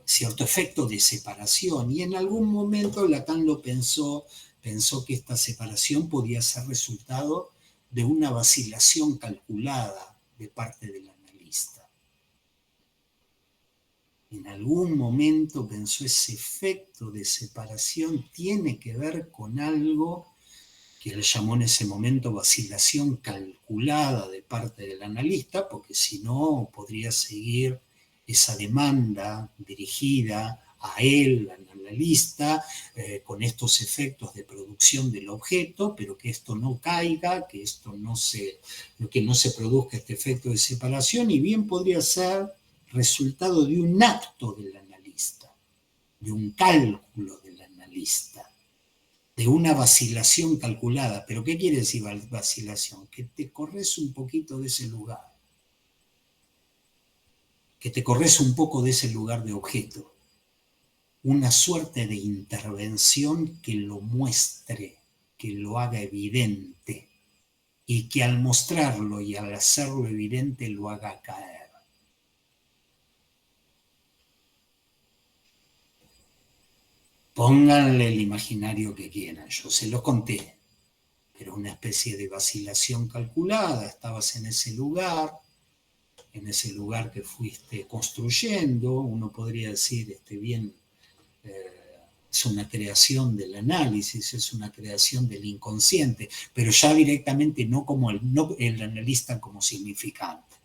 Cierto efecto de separación, y en algún momento Lacan lo pensó que esta separación podía ser resultado de una vacilación calculada de parte del analista. En algún momento pensó ese efecto de separación tiene que ver con algo que él llamó en ese momento vacilación calculada de parte del analista, porque si no podría seguir esa demanda dirigida a él, al analista, con estos efectos de producción del objeto, pero que esto no caiga, que no se produzca este efecto de separación, y bien podría ser resultado de un acto del analista, de un cálculo del analista, de una vacilación calculada. ¿Pero qué quiere decir vacilación? Que te corres un poquito de ese lugar, que te corres un poco de ese lugar de objeto, una suerte de intervención que lo muestre, que lo haga evidente, y que al mostrarlo y al hacerlo evidente lo haga caer. Pónganle el imaginario que quieran, yo se lo conté, pero una especie de vacilación calculada, estabas en ese lugar que fuiste construyendo, uno podría decir, bien, es una creación del análisis, es una creación del inconsciente, pero ya directamente no como no el analista como significante,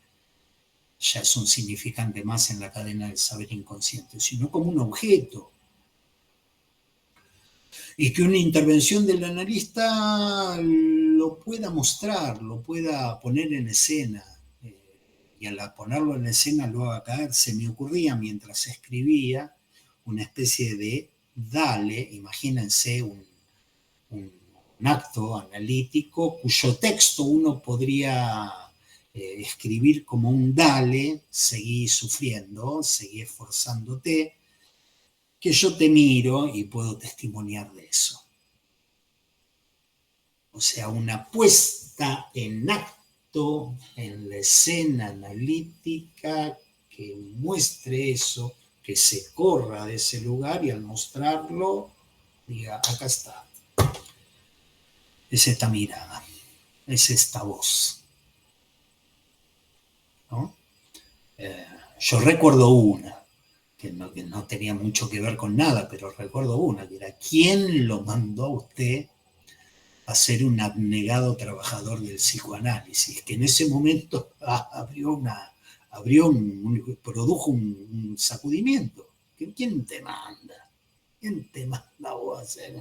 ya es un significante más en la cadena del saber inconsciente, sino como un objeto. Y que una intervención del analista lo pueda mostrar, lo pueda poner en escena, y al ponerlo en escena lo haga caer. Se me ocurría mientras escribía una especie de dale, imagínense un acto analítico cuyo texto uno podría escribir como un dale, seguí sufriendo, seguí esforzándote, que yo te miro y puedo testimoniar de eso. O sea, una puesta en acto en la escena analítica que muestre eso, que se corra de ese lugar y al mostrarlo diga, acá está. Es esta mirada, es esta voz. ¿No? Yo recuerdo una, que no tenía mucho que ver con nada, pero recuerdo una, que era, ¿quién lo mandó a usted a ser un abnegado trabajador del psicoanálisis? Que en ese momento produjo un sacudimiento. ¿Quién te manda? ¿Quién te manda vos a hacer?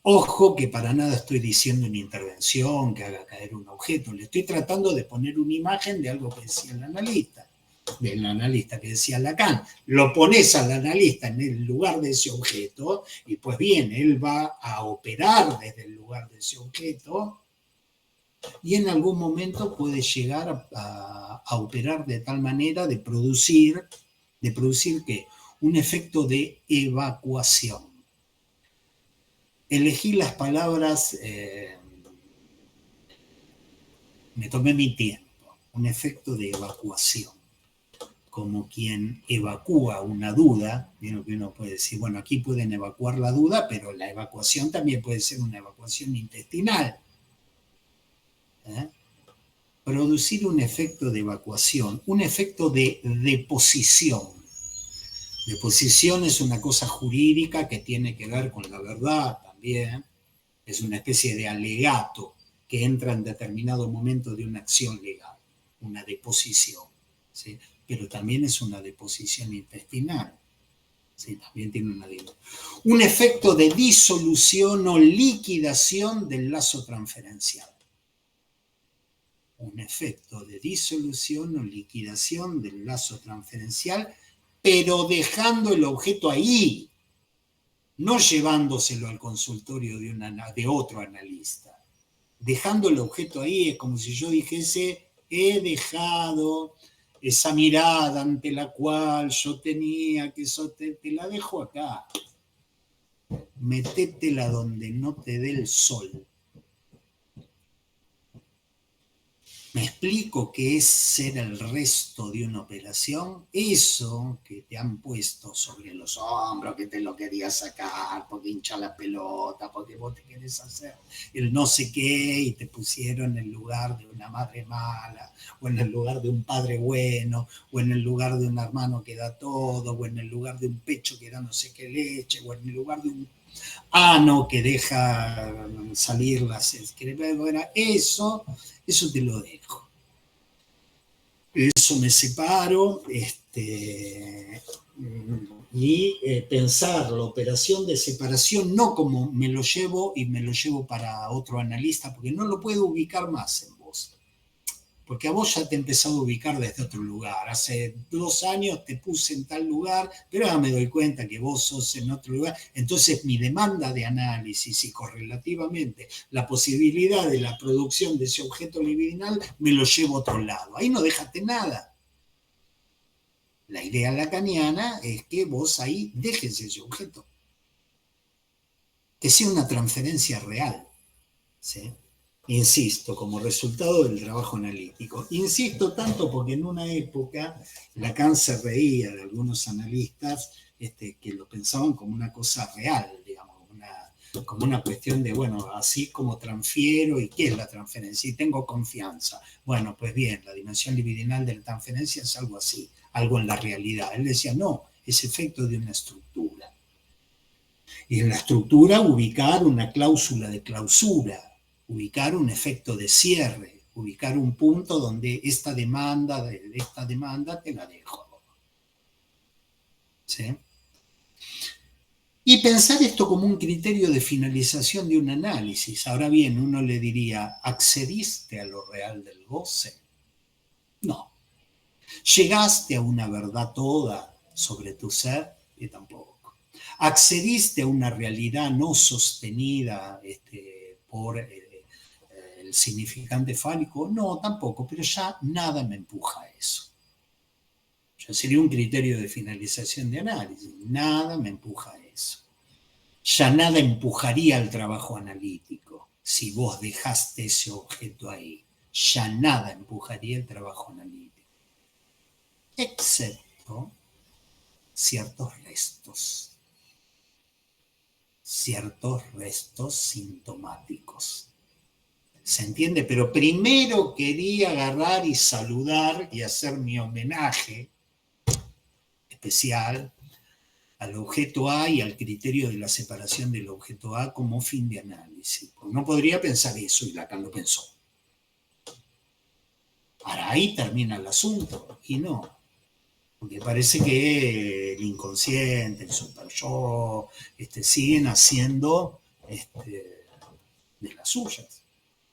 Ojo que para nada estoy diciendo una intervención que haga caer un objeto, le estoy tratando de poner una imagen de algo que decía el analista, del analista que decía Lacan. Lo pones al analista en el lugar de ese objeto y pues bien, él va a operar desde el lugar de ese objeto y en algún momento puede llegar a operar de tal manera de producir ¿qué? Un efecto de evacuación. Elegí las palabras, me tomé mi tiempo, un efecto de evacuación, como quien evacúa una duda, que uno puede decir, bueno, aquí pueden evacuar la duda, pero la evacuación también puede ser una evacuación intestinal. Producir un efecto de evacuación, un efecto de deposición. Deposición es una cosa jurídica que tiene que ver con la verdad también, es una especie de alegato que entra en determinado momento de una acción legal, una deposición, ¿sí? Pero también es una deposición intestinal, ¿sí? También tiene un efecto de disolución o liquidación del lazo transferencial. Un efecto de disolución o liquidación del lazo transferencial, pero dejando el objeto ahí, no llevándoselo al consultorio de otro analista. Dejando el objeto ahí es como si yo dijese, he dejado esa mirada ante la cual yo tenía que te la dejo acá. Metétela donde no te dé el sol. ¿Me explico qué es ser el resto de una operación? Eso que te han puesto sobre los hombros, que te lo querías sacar, porque hincha la pelota, porque vos te querés hacer el no sé qué, y te pusieron en el lugar de una madre mala, o en el lugar de un padre bueno, o en el lugar de un hermano que da todo, o en el lugar de un pecho que da no sé qué leche, o en el lugar de un ano que deja salir las... Bueno, eso te lo dejo. Eso me separo, y pensar la operación de separación no como me lo llevo y me lo llevo para otro analista, porque no lo puedo ubicar más en vos. Porque a vos ya te he empezado a ubicar desde otro lugar. Hace 2 años te puse en tal lugar, pero ahora me doy cuenta que vos sos en otro lugar. Entonces mi demanda de análisis y correlativamente la posibilidad de la producción de ese objeto libidinal me lo llevo a otro lado. Ahí no dejaste nada. La idea lacaniana es que vos ahí dejes ese objeto. Que sea una transferencia real, ¿sí? insisto, como resultado del trabajo analítico. Insisto tanto porque en una época Lacan se reía de algunos analistas que lo pensaban como una cosa real, digamos, como una cuestión de, bueno, así como transfiero, ¿y qué es la transferencia? Y tengo confianza. Bueno, pues bien, la dimensión libidinal de la transferencia es algo así, algo en la realidad. Él decía, no, es efecto de una estructura. Y en la estructura ubicar una cláusula de clausura, ubicar un efecto de cierre, ubicar un punto donde esta demanda te la dejo. ¿Sí? Y pensar esto como un criterio de finalización de un análisis. Ahora bien, uno le diría, ¿accediste a lo real del goce? No. ¿Llegaste a una verdad toda sobre tu ser? Y tampoco. ¿Accediste a una realidad no sostenida por el significante fálico? No, tampoco, pero ya nada me empuja a eso. Ya sería un criterio de finalización de análisis. Nada me empuja a eso. Ya nada empujaría al trabajo analítico si vos dejaste ese objeto ahí. Ya nada empujaría el trabajo analítico, excepto ciertos restos sintomáticos. ¿Se entiende? Pero primero quería agarrar y saludar y hacer mi homenaje especial al objeto A y al criterio de la separación del objeto A como fin de análisis. Porque no podría pensar eso, y Lacan lo pensó. Ahora ahí termina el asunto, y no. Porque parece que el inconsciente, el super yo, siguen haciendo de las suyas.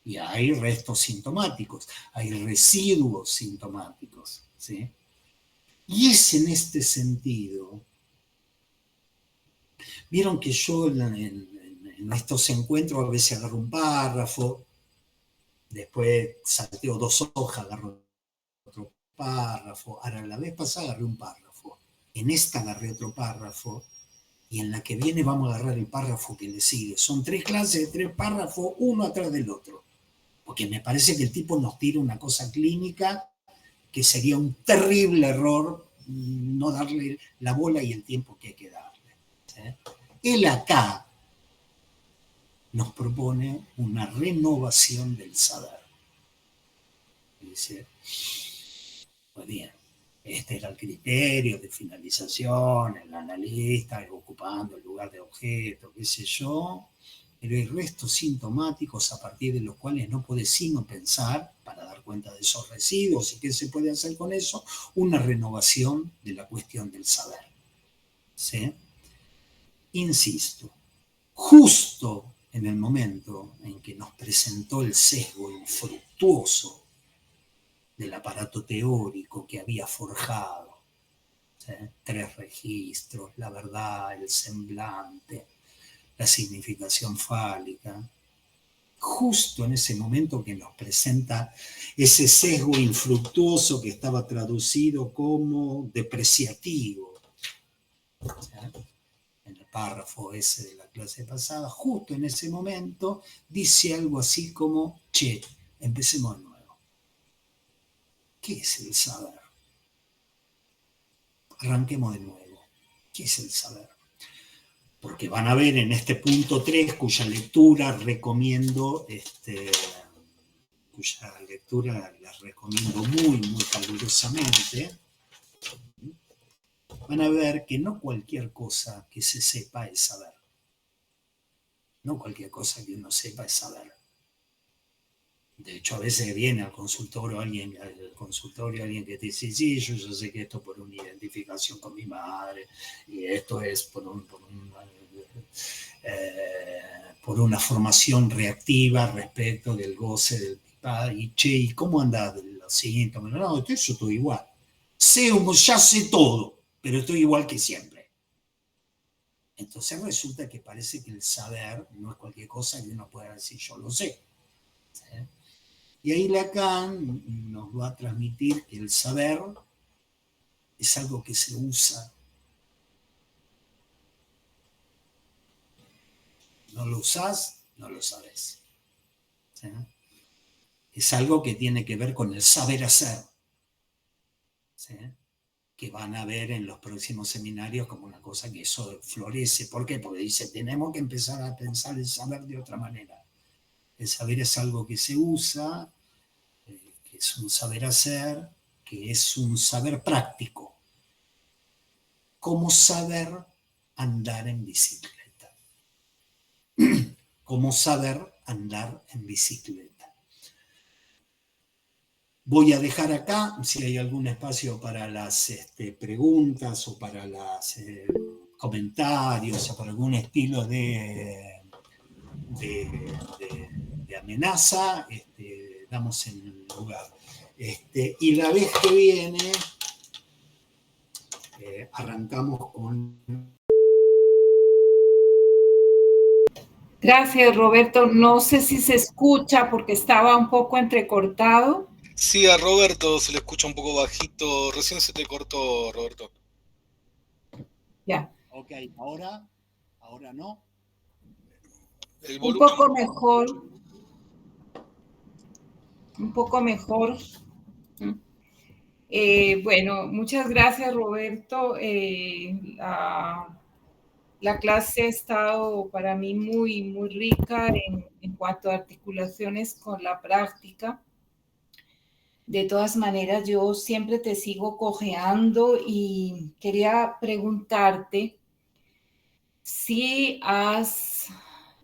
Y hay restos sintomáticos, hay residuos sintomáticos. ¿Sí? Y es en este sentido. Vieron que yo en estos encuentros a veces agarro un párrafo, después salteo 2 hojas, agarro otro párrafo. Ahora, la vez pasada agarré un párrafo, en esta agarré otro párrafo, y en la que viene vamos a agarrar el párrafo que le sigue. Son 3 clases de 3 párrafos, uno atrás del otro. Porque me parece que el tipo nos tira una cosa clínica que sería un terrible error no darle la bola y el tiempo que hay que darle. ¿Sí? Él acá nos propone una renovación del saber. Dice, pues bien, este era el criterio de finalización, el analista ocupando el lugar de objeto, qué sé yo, pero hay restos sintomáticos a partir de los cuales no puede sino pensar, para dar cuenta de esos residuos y qué se puede hacer con eso, una renovación de la cuestión del saber. ¿Sí? Insisto, justo en el momento en que nos presentó el sesgo infructuoso del aparato teórico que había forjado, ¿sí? 3 registros, la verdad, el semblante, la significación fálica, justo en ese momento que nos presenta ese sesgo infructuoso que estaba traducido como depreciativo, ¿sí? En el párrafo ese de la clase pasada, justo en ese momento dice algo así como, che, empecemos de nuevo. ¿Qué es el saber? Arranquemos de nuevo. ¿Qué es el saber? Porque van a ver en este punto 3, cuya lectura recomiendo, cuya lectura les recomiendo muy, muy calurosamente, van a ver que no cualquier cosa que se sepa es saber. No cualquier cosa que uno sepa es saber. De hecho, a veces viene al consultorio alguien que te dice, sí, yo sé que esto por una identificación con mi madre, y esto es por una formación reactiva respecto del goce del padre. Y che, ¿y cómo andás de los síntomas? No, yo estoy igual. Ya sé todo, pero estoy igual que siempre. Entonces resulta que parece que el saber no es cualquier cosa que uno pueda decir, yo lo sé. ¿Sí? Y ahí Lacan nos va a transmitir que el saber es algo que se usa. No lo usás, no lo sabés. ¿Sí? es algo que tiene que ver con el saber hacer, ¿sí? Que van a ver en los próximos seminarios como una cosa que eso florece. ¿Por qué? Porque dice, tenemos que empezar a pensar el saber de otra manera. El saber es algo que se usa, que es un saber hacer, que es un saber práctico. Cómo saber andar en bicicleta. Cómo saber andar en bicicleta. Voy a dejar acá, si hay algún espacio para las preguntas o para los comentarios o para algún estilo de amenaza, damos en el lugar. Y la vez que viene, arrancamos con... Gracias, Roberto. No sé si se escucha porque estaba un poco entrecortado. Sí, a Roberto se le escucha un poco bajito. Recién se te cortó, Roberto. Ya. Ok, ahora no. El Un volumen... poco mejor. Un poco mejor. Bueno, muchas gracias, Roberto. La clase ha estado para mí muy, muy rica en cuanto a articulaciones con la práctica. De todas maneras, yo siempre te sigo cojeando y quería preguntarte si has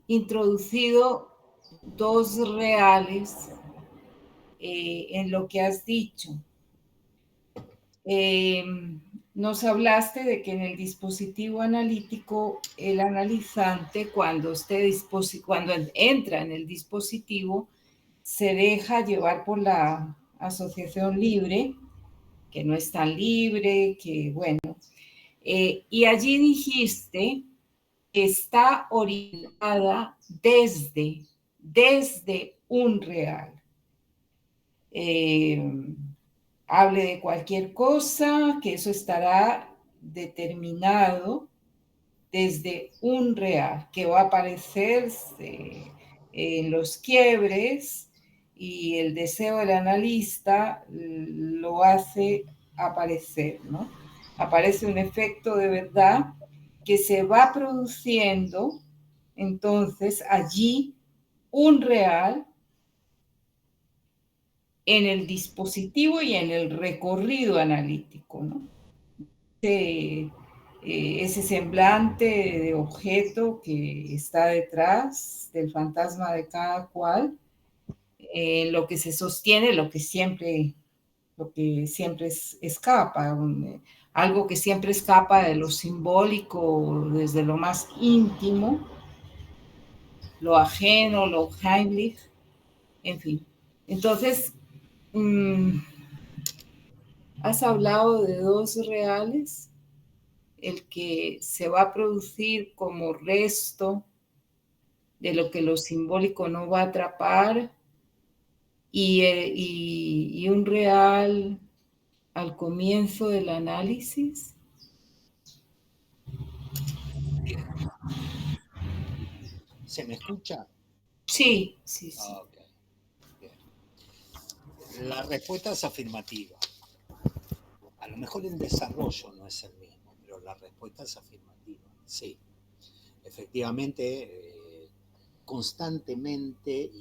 introducido dos reales en lo que has dicho. Nos hablaste de que en el dispositivo analítico, el analizante, cuando entra en el dispositivo, se deja llevar por la asociación libre, que no es tan libre, que bueno. Y allí dijiste que está orientada desde un real. Hable de cualquier cosa, que eso estará determinado desde un real, que va a aparecer en los quiebres y el deseo del analista lo hace aparecer, ¿no? Aparece un efecto de verdad que se va produciendo, entonces allí un real en el dispositivo y en el recorrido analítico, ¿no? Ese semblante de objeto que está detrás del fantasma de cada cual, lo que se sostiene, lo que siempre escapa, algo que siempre escapa de lo simbólico, desde lo más íntimo, lo ajeno, lo Heimlich, en fin. Entonces, has hablado de dos reales, el que se va a producir como resto de lo que lo simbólico no va a atrapar y un real al comienzo del análisis. ¿Se me escucha? Sí, sí, sí. Okay. Bien. La respuesta es afirmativa. A lo mejor el desarrollo no es el mismo, pero la respuesta es afirmativa. Sí, efectivamente, constantemente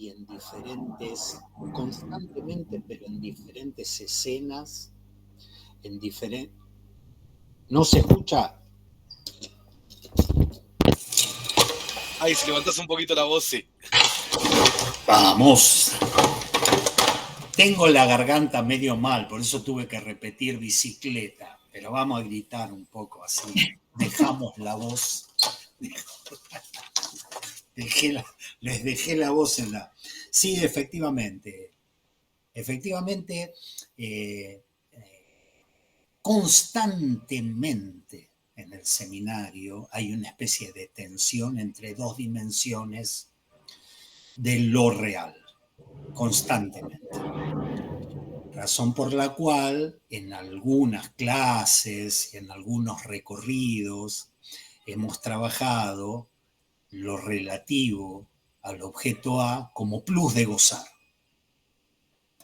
pero en diferentes escenas, ¿No se escucha? Ay, si levantás un poquito la voz, sí. Vamos. Tengo la garganta medio mal, por eso tuve que repetir bicicleta, pero vamos a gritar un poco así. Dejamos la voz. Les dejé la voz en la... Sí, efectivamente. Efectivamente, constantemente en el seminario hay una especie de tensión entre dos dimensiones de lo real, constantemente. Razón por la cual en algunas clases, en algunos recorridos, hemos trabajado lo relativo al objeto A como plus de gozar.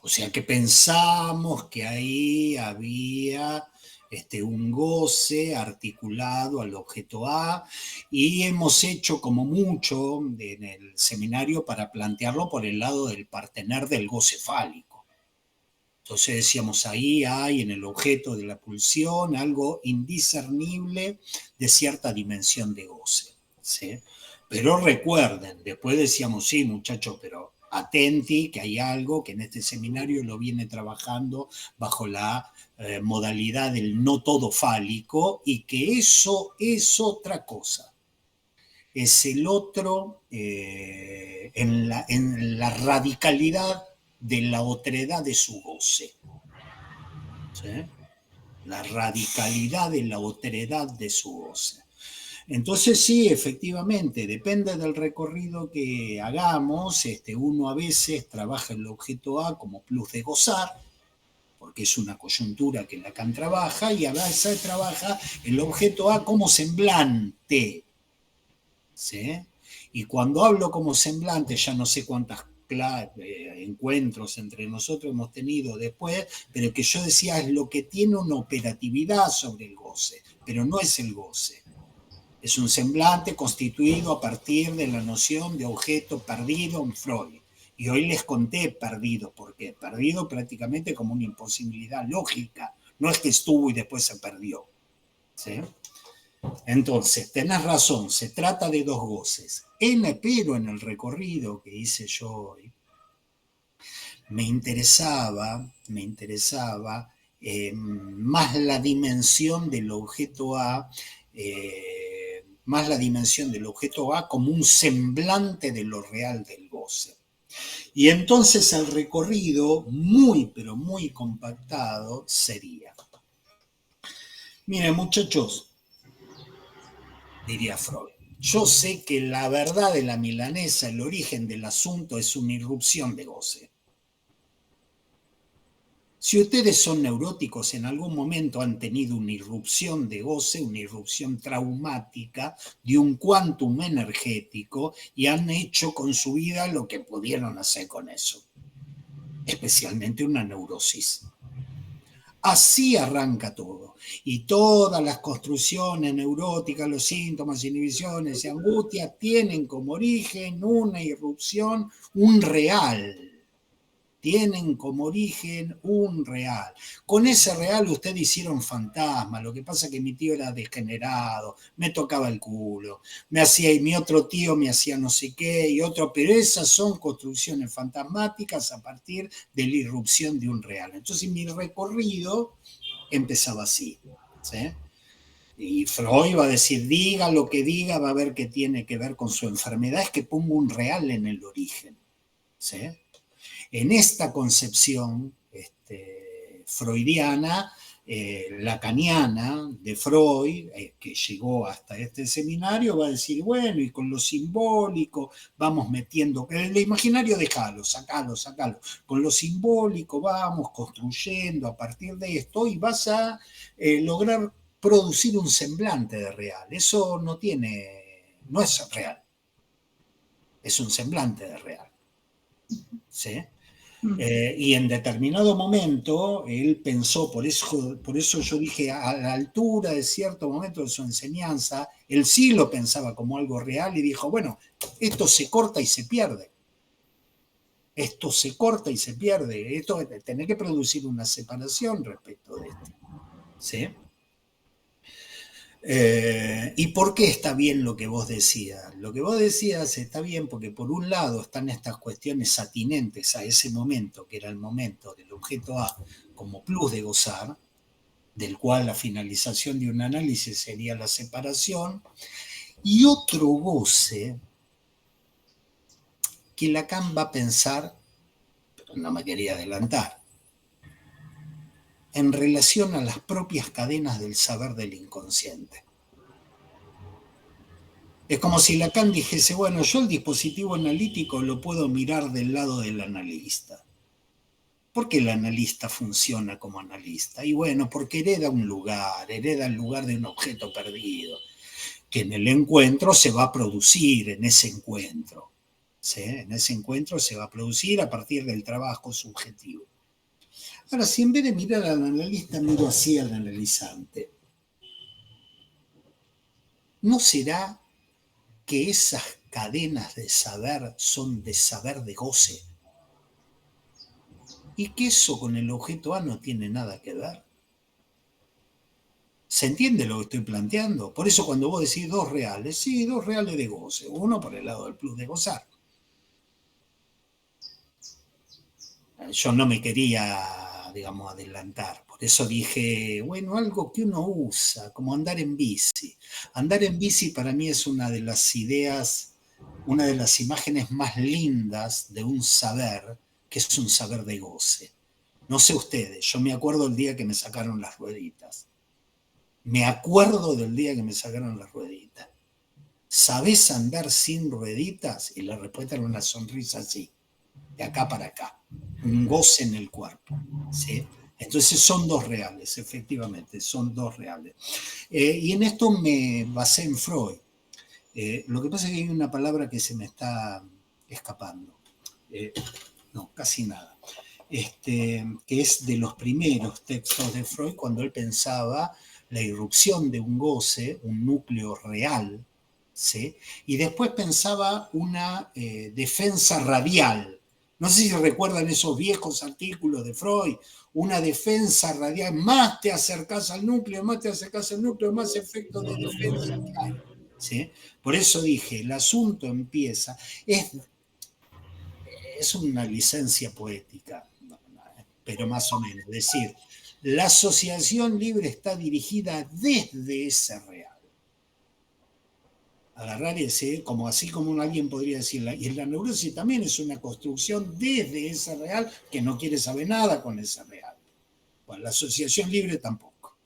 O sea que pensamos que ahí había un goce articulado al objeto A, y hemos hecho como mucho en el seminario para plantearlo por el lado del partener del goce fálico. Entonces decíamos, ahí hay en el objeto de la pulsión algo indiscernible de cierta dimensión de goce, ¿sí? Pero recuerden, después decíamos, sí, muchachos, pero atenti, que hay algo que en este seminario lo viene trabajando bajo la modalidad del no todo fálico, y que eso es otra cosa. Es el otro en la radicalidad de la otredad de su goce. ¿Sí? La radicalidad de la otredad de su goce. Entonces sí, efectivamente, depende del recorrido que hagamos. Uno a veces trabaja el objeto A como plus de gozar, porque es una coyuntura que Lacan trabaja, y a veces trabaja el objeto A como semblante, ¿sí? Y cuando hablo como semblante, ya no sé cuántas encuentros entre nosotros hemos tenido después, pero que yo decía es lo que tiene una operatividad sobre el goce, pero no es el goce. Es un semblante constituido a partir de la noción de objeto perdido en Freud. Y hoy les conté perdido, porque perdido prácticamente como una imposibilidad lógica. No es que estuvo y después se perdió, ¿sí? Entonces, tenés razón, se trata de dos goces. Pero en el recorrido que hice yo hoy, me interesaba más la dimensión del objeto A, como un semblante de lo real del goce. Y entonces el recorrido, muy pero muy compactado, sería: miren, muchachos, diría Freud, yo sé que la verdad de la milanesa, el origen del asunto, es una irrupción de goce. Si ustedes son neuróticos, en algún momento han tenido una irrupción de goce, una irrupción traumática de un quantum energético, y han hecho con su vida lo que pudieron hacer con eso, especialmente una neurosis. Así arranca todo. Y todas las construcciones neuróticas, los síntomas, inhibiciones y angustias tienen como origen una irrupción, un real. Tienen como origen un real. Con ese real ustedes hicieron fantasma. Lo que pasa es que mi tío era degenerado, me tocaba el culo, y mi otro tío me hacía no sé qué, y otro, pero esas son construcciones fantasmáticas a partir de la irrupción de un real. Entonces mi recorrido empezaba así, ¿sí? Y Freud va a decir, diga lo que diga, va a ver que tiene que ver con su enfermedad, es que pongo un real en el origen, ¿sí? En esta concepción freudiana, lacaniana de Freud, que llegó hasta este seminario, va a decir, bueno, y con lo simbólico vamos metiendo, el imaginario déjalo, sacalo, con lo simbólico vamos construyendo a partir de esto, y vas a lograr producir un semblante de real. Eso no es real, es un semblante de real, ¿sí? Y en determinado momento él pensó, por eso yo dije, a la altura de cierto momento de su enseñanza, él sí lo pensaba como algo real, y dijo, bueno, esto se corta y se pierde. Esto se corta y se pierde. Esto tiene que producir una separación respecto de esto, ¿sí? ¿Y por qué está bien lo que vos decías? Lo que vos decías está bien porque por un lado están estas cuestiones atinentes a ese momento, que era el momento del objeto A como plus de gozar, del cual la finalización de un análisis sería la separación, y otro goce que Lacan va a pensar, pero no me quería adelantar, en relación a las propias cadenas del saber del inconsciente. Es como si Lacan dijese, bueno, yo el dispositivo analítico lo puedo mirar del lado del analista. ¿Por qué el analista funciona como analista? Y bueno, porque hereda el lugar de un objeto perdido, que en el encuentro se va a producir, en ese encuentro. ¿Sí? En ese encuentro se va a producir a partir del trabajo subjetivo. Ahora, si en vez de mirar al analista, miro así al analizante, ¿no será que esas cadenas de saber son de saber de goce? Y que eso con el objeto A no tiene nada que ver. ¿Se entiende lo que estoy planteando? Por eso cuando vos decís dos reales, sí, dos reales de goce, uno por el lado del plus de gozar. Yo no me quería, digamos, adelantar. Por eso dije, bueno, algo que uno usa, como andar en bici. Andar en bici para mí es una de las ideas, una de las imágenes más lindas de un saber, que es un saber de goce. No sé ustedes, yo me acuerdo el día que me sacaron las rueditas. Me acuerdo del día que me sacaron las rueditas. ¿Sabés andar sin rueditas? Y la respuesta era una sonrisa así, de acá para acá. Un goce en el cuerpo. ¿Sí? Entonces son dos reales, efectivamente, son dos reales. Y en esto me basé en Freud. Lo que pasa es que hay una palabra que se me está escapando. No, casi nada. Que es de los primeros textos de Freud cuando él pensaba la irrupción de un goce, un núcleo real, ¿sí? Y después pensaba una defensa radial. No sé si recuerdan esos viejos artículos de Freud, una defensa radial, más te acercás al núcleo, más te acercás al núcleo, más efecto de defensa que hay. ¿Sí? Por eso dije, el asunto empieza, es una licencia poética, pero más o menos, es decir, la asociación libre está dirigida desde ese real. Agarrar ese, como así como alguien podría decirla, y la neurosis también es una construcción desde ese real que no quiere saber nada con ese real. Bueno, la asociación libre tampoco,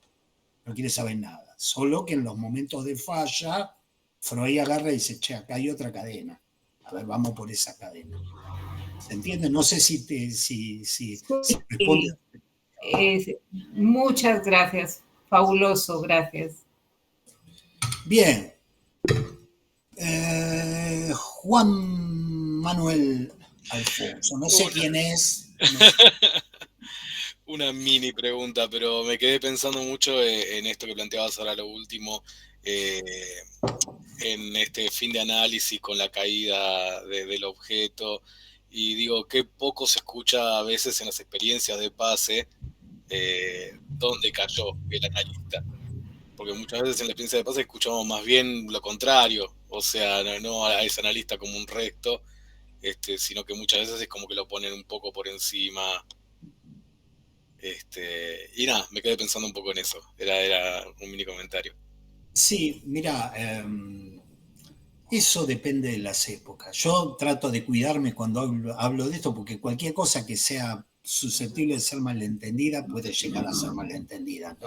no quiere saber nada, solo que en los momentos de falla, Freud agarra y dice, che, acá hay otra cadena, a ver, vamos por esa cadena. ¿Se entiende? No sé si responde. Muchas gracias, fabuloso, gracias. Bien. Juan Manuel Alfonso, no sé quién es. No sé. Una mini pregunta, pero me quedé pensando mucho en esto que planteabas ahora lo último, en este fin de análisis con la caída del objeto, y digo, qué poco se escucha a veces en las experiencias de pase dónde cayó el analista, porque muchas veces en la experiencia de pase escuchamos más bien lo contrario, o sea, no a ese analista como un resto, sino que muchas veces es como que lo ponen un poco por encima. Y nada, me quedé pensando un poco en eso. Era un mini comentario. Sí, mira, eso depende de las épocas. Yo trato de cuidarme cuando hablo de esto porque cualquier cosa que sea susceptible de ser malentendida puede llegar a ser malentendida.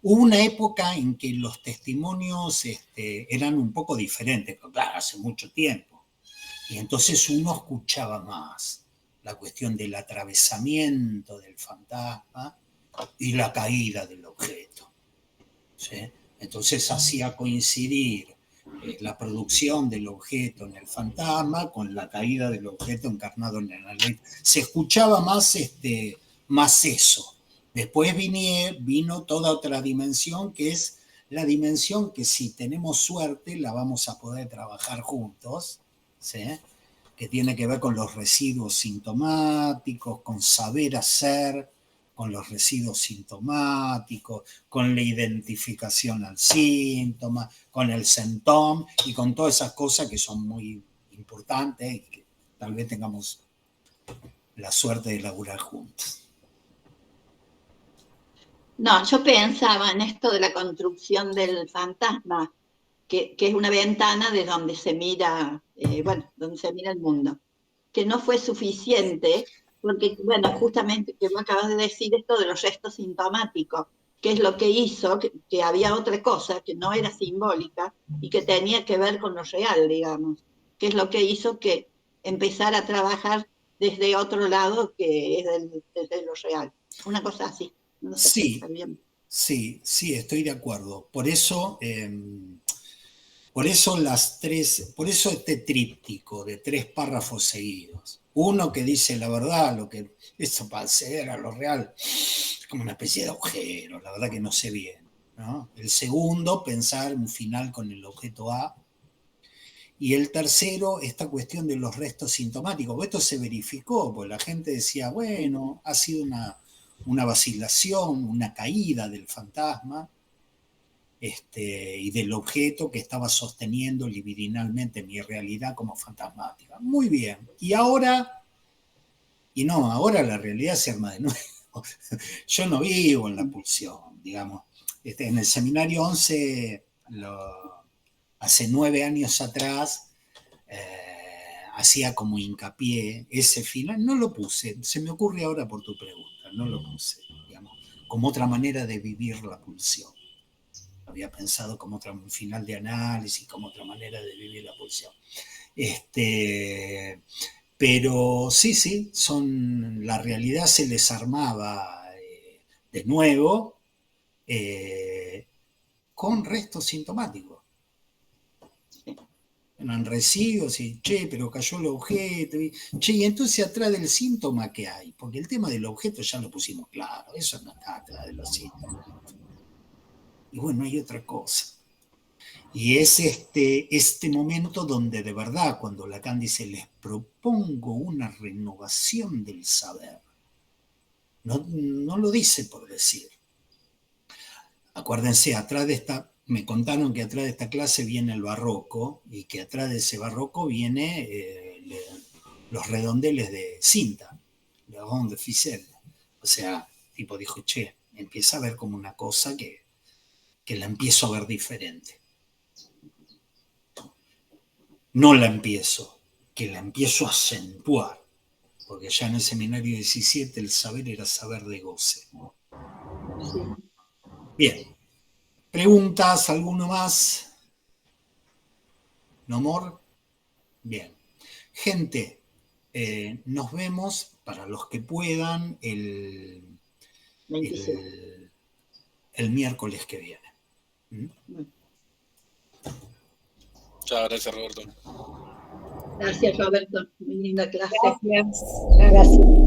Hubo una época en que los testimonios eran un poco diferentes, claro, hace mucho tiempo. Y entonces uno escuchaba más la cuestión del atravesamiento del fantasma y la caída del objeto. ¿Sí? Entonces hacía coincidir la producción del objeto en el fantasma con la caída del objeto encarnado en el analista. Se escuchaba más eso. Después vino toda otra dimensión que es la dimensión que si tenemos suerte la vamos a poder trabajar juntos, ¿sí? Que tiene que ver con los residuos sintomáticos, con saber hacer, con los residuos sintomáticos, con la identificación al síntoma, con el sentóm y con todas esas cosas que son muy importantes y que tal vez tengamos la suerte de laburar juntos. No, yo pensaba en esto de la construcción del fantasma, que es una ventana de donde se mira, donde se mira el mundo, que no fue suficiente, porque, bueno, justamente que vos acabas de decir esto de los restos sintomáticos, que es lo que hizo que había otra cosa que no era simbólica y que tenía que ver con lo real, digamos, que es lo que hizo que empezar a trabajar desde otro lado que es desde lo real. Una cosa así, no sé si está bien. Sí, estoy de acuerdo. Por eso este tríptico de 3 párrafos seguidos. Uno que dice la verdad, lo que esto para acceder a lo real es como una especie de agujero, la verdad que no sé bien, ¿no? El segundo, pensar un final con el objeto A. Y el tercero, esta cuestión de los restos sintomáticos. Esto se verificó, porque la gente decía, bueno, ha sido una vacilación, una caída del fantasma, y del objeto que estaba sosteniendo libidinalmente mi realidad como fantasmática. Muy bien. Y ahora, ahora la realidad se arma de nuevo. Yo no vivo en la pulsión, digamos. En el seminario 11, hace 9 años atrás, hacía como hincapié ese final, no lo puse, se me ocurre ahora por tu pregunta, no lo puse, digamos, como otra manera de vivir la pulsión. Había pensado como un final de análisis, como otra manera de vivir la pulsión. Pero sí, la realidad se les armaba de nuevo con restos sintomáticos. Eran residuos y, pero cayó el objeto. Y entonces atrás del síntoma, ¿qué hay? Porque el tema del objeto ya lo pusimos claro, eso no está atrás de los síntomas. Y bueno, hay otra cosa. Y es este momento donde de verdad, cuando Lacan dice, les propongo una renovación del saber, no lo dice por decir. Acuérdense, me contaron que atrás de esta clase viene el barroco, y que atrás de ese barroco viene los redondeles de cinta, le ronde de ficelle. O sea, tipo dijo, empieza a ver como una cosa que la empiezo a ver diferente. No la empiezo, que la empiezo a acentuar, porque ya en el seminario 17 el saber era saber de goce. Sí. Bien, ¿preguntas? ¿Alguno más? ¿No, amor? Bien. Gente, nos vemos, para los que puedan, el miércoles que viene. Muchas gracias, Roberto. Gracias, Roberto. Muy linda clase. Gracias. Gracias.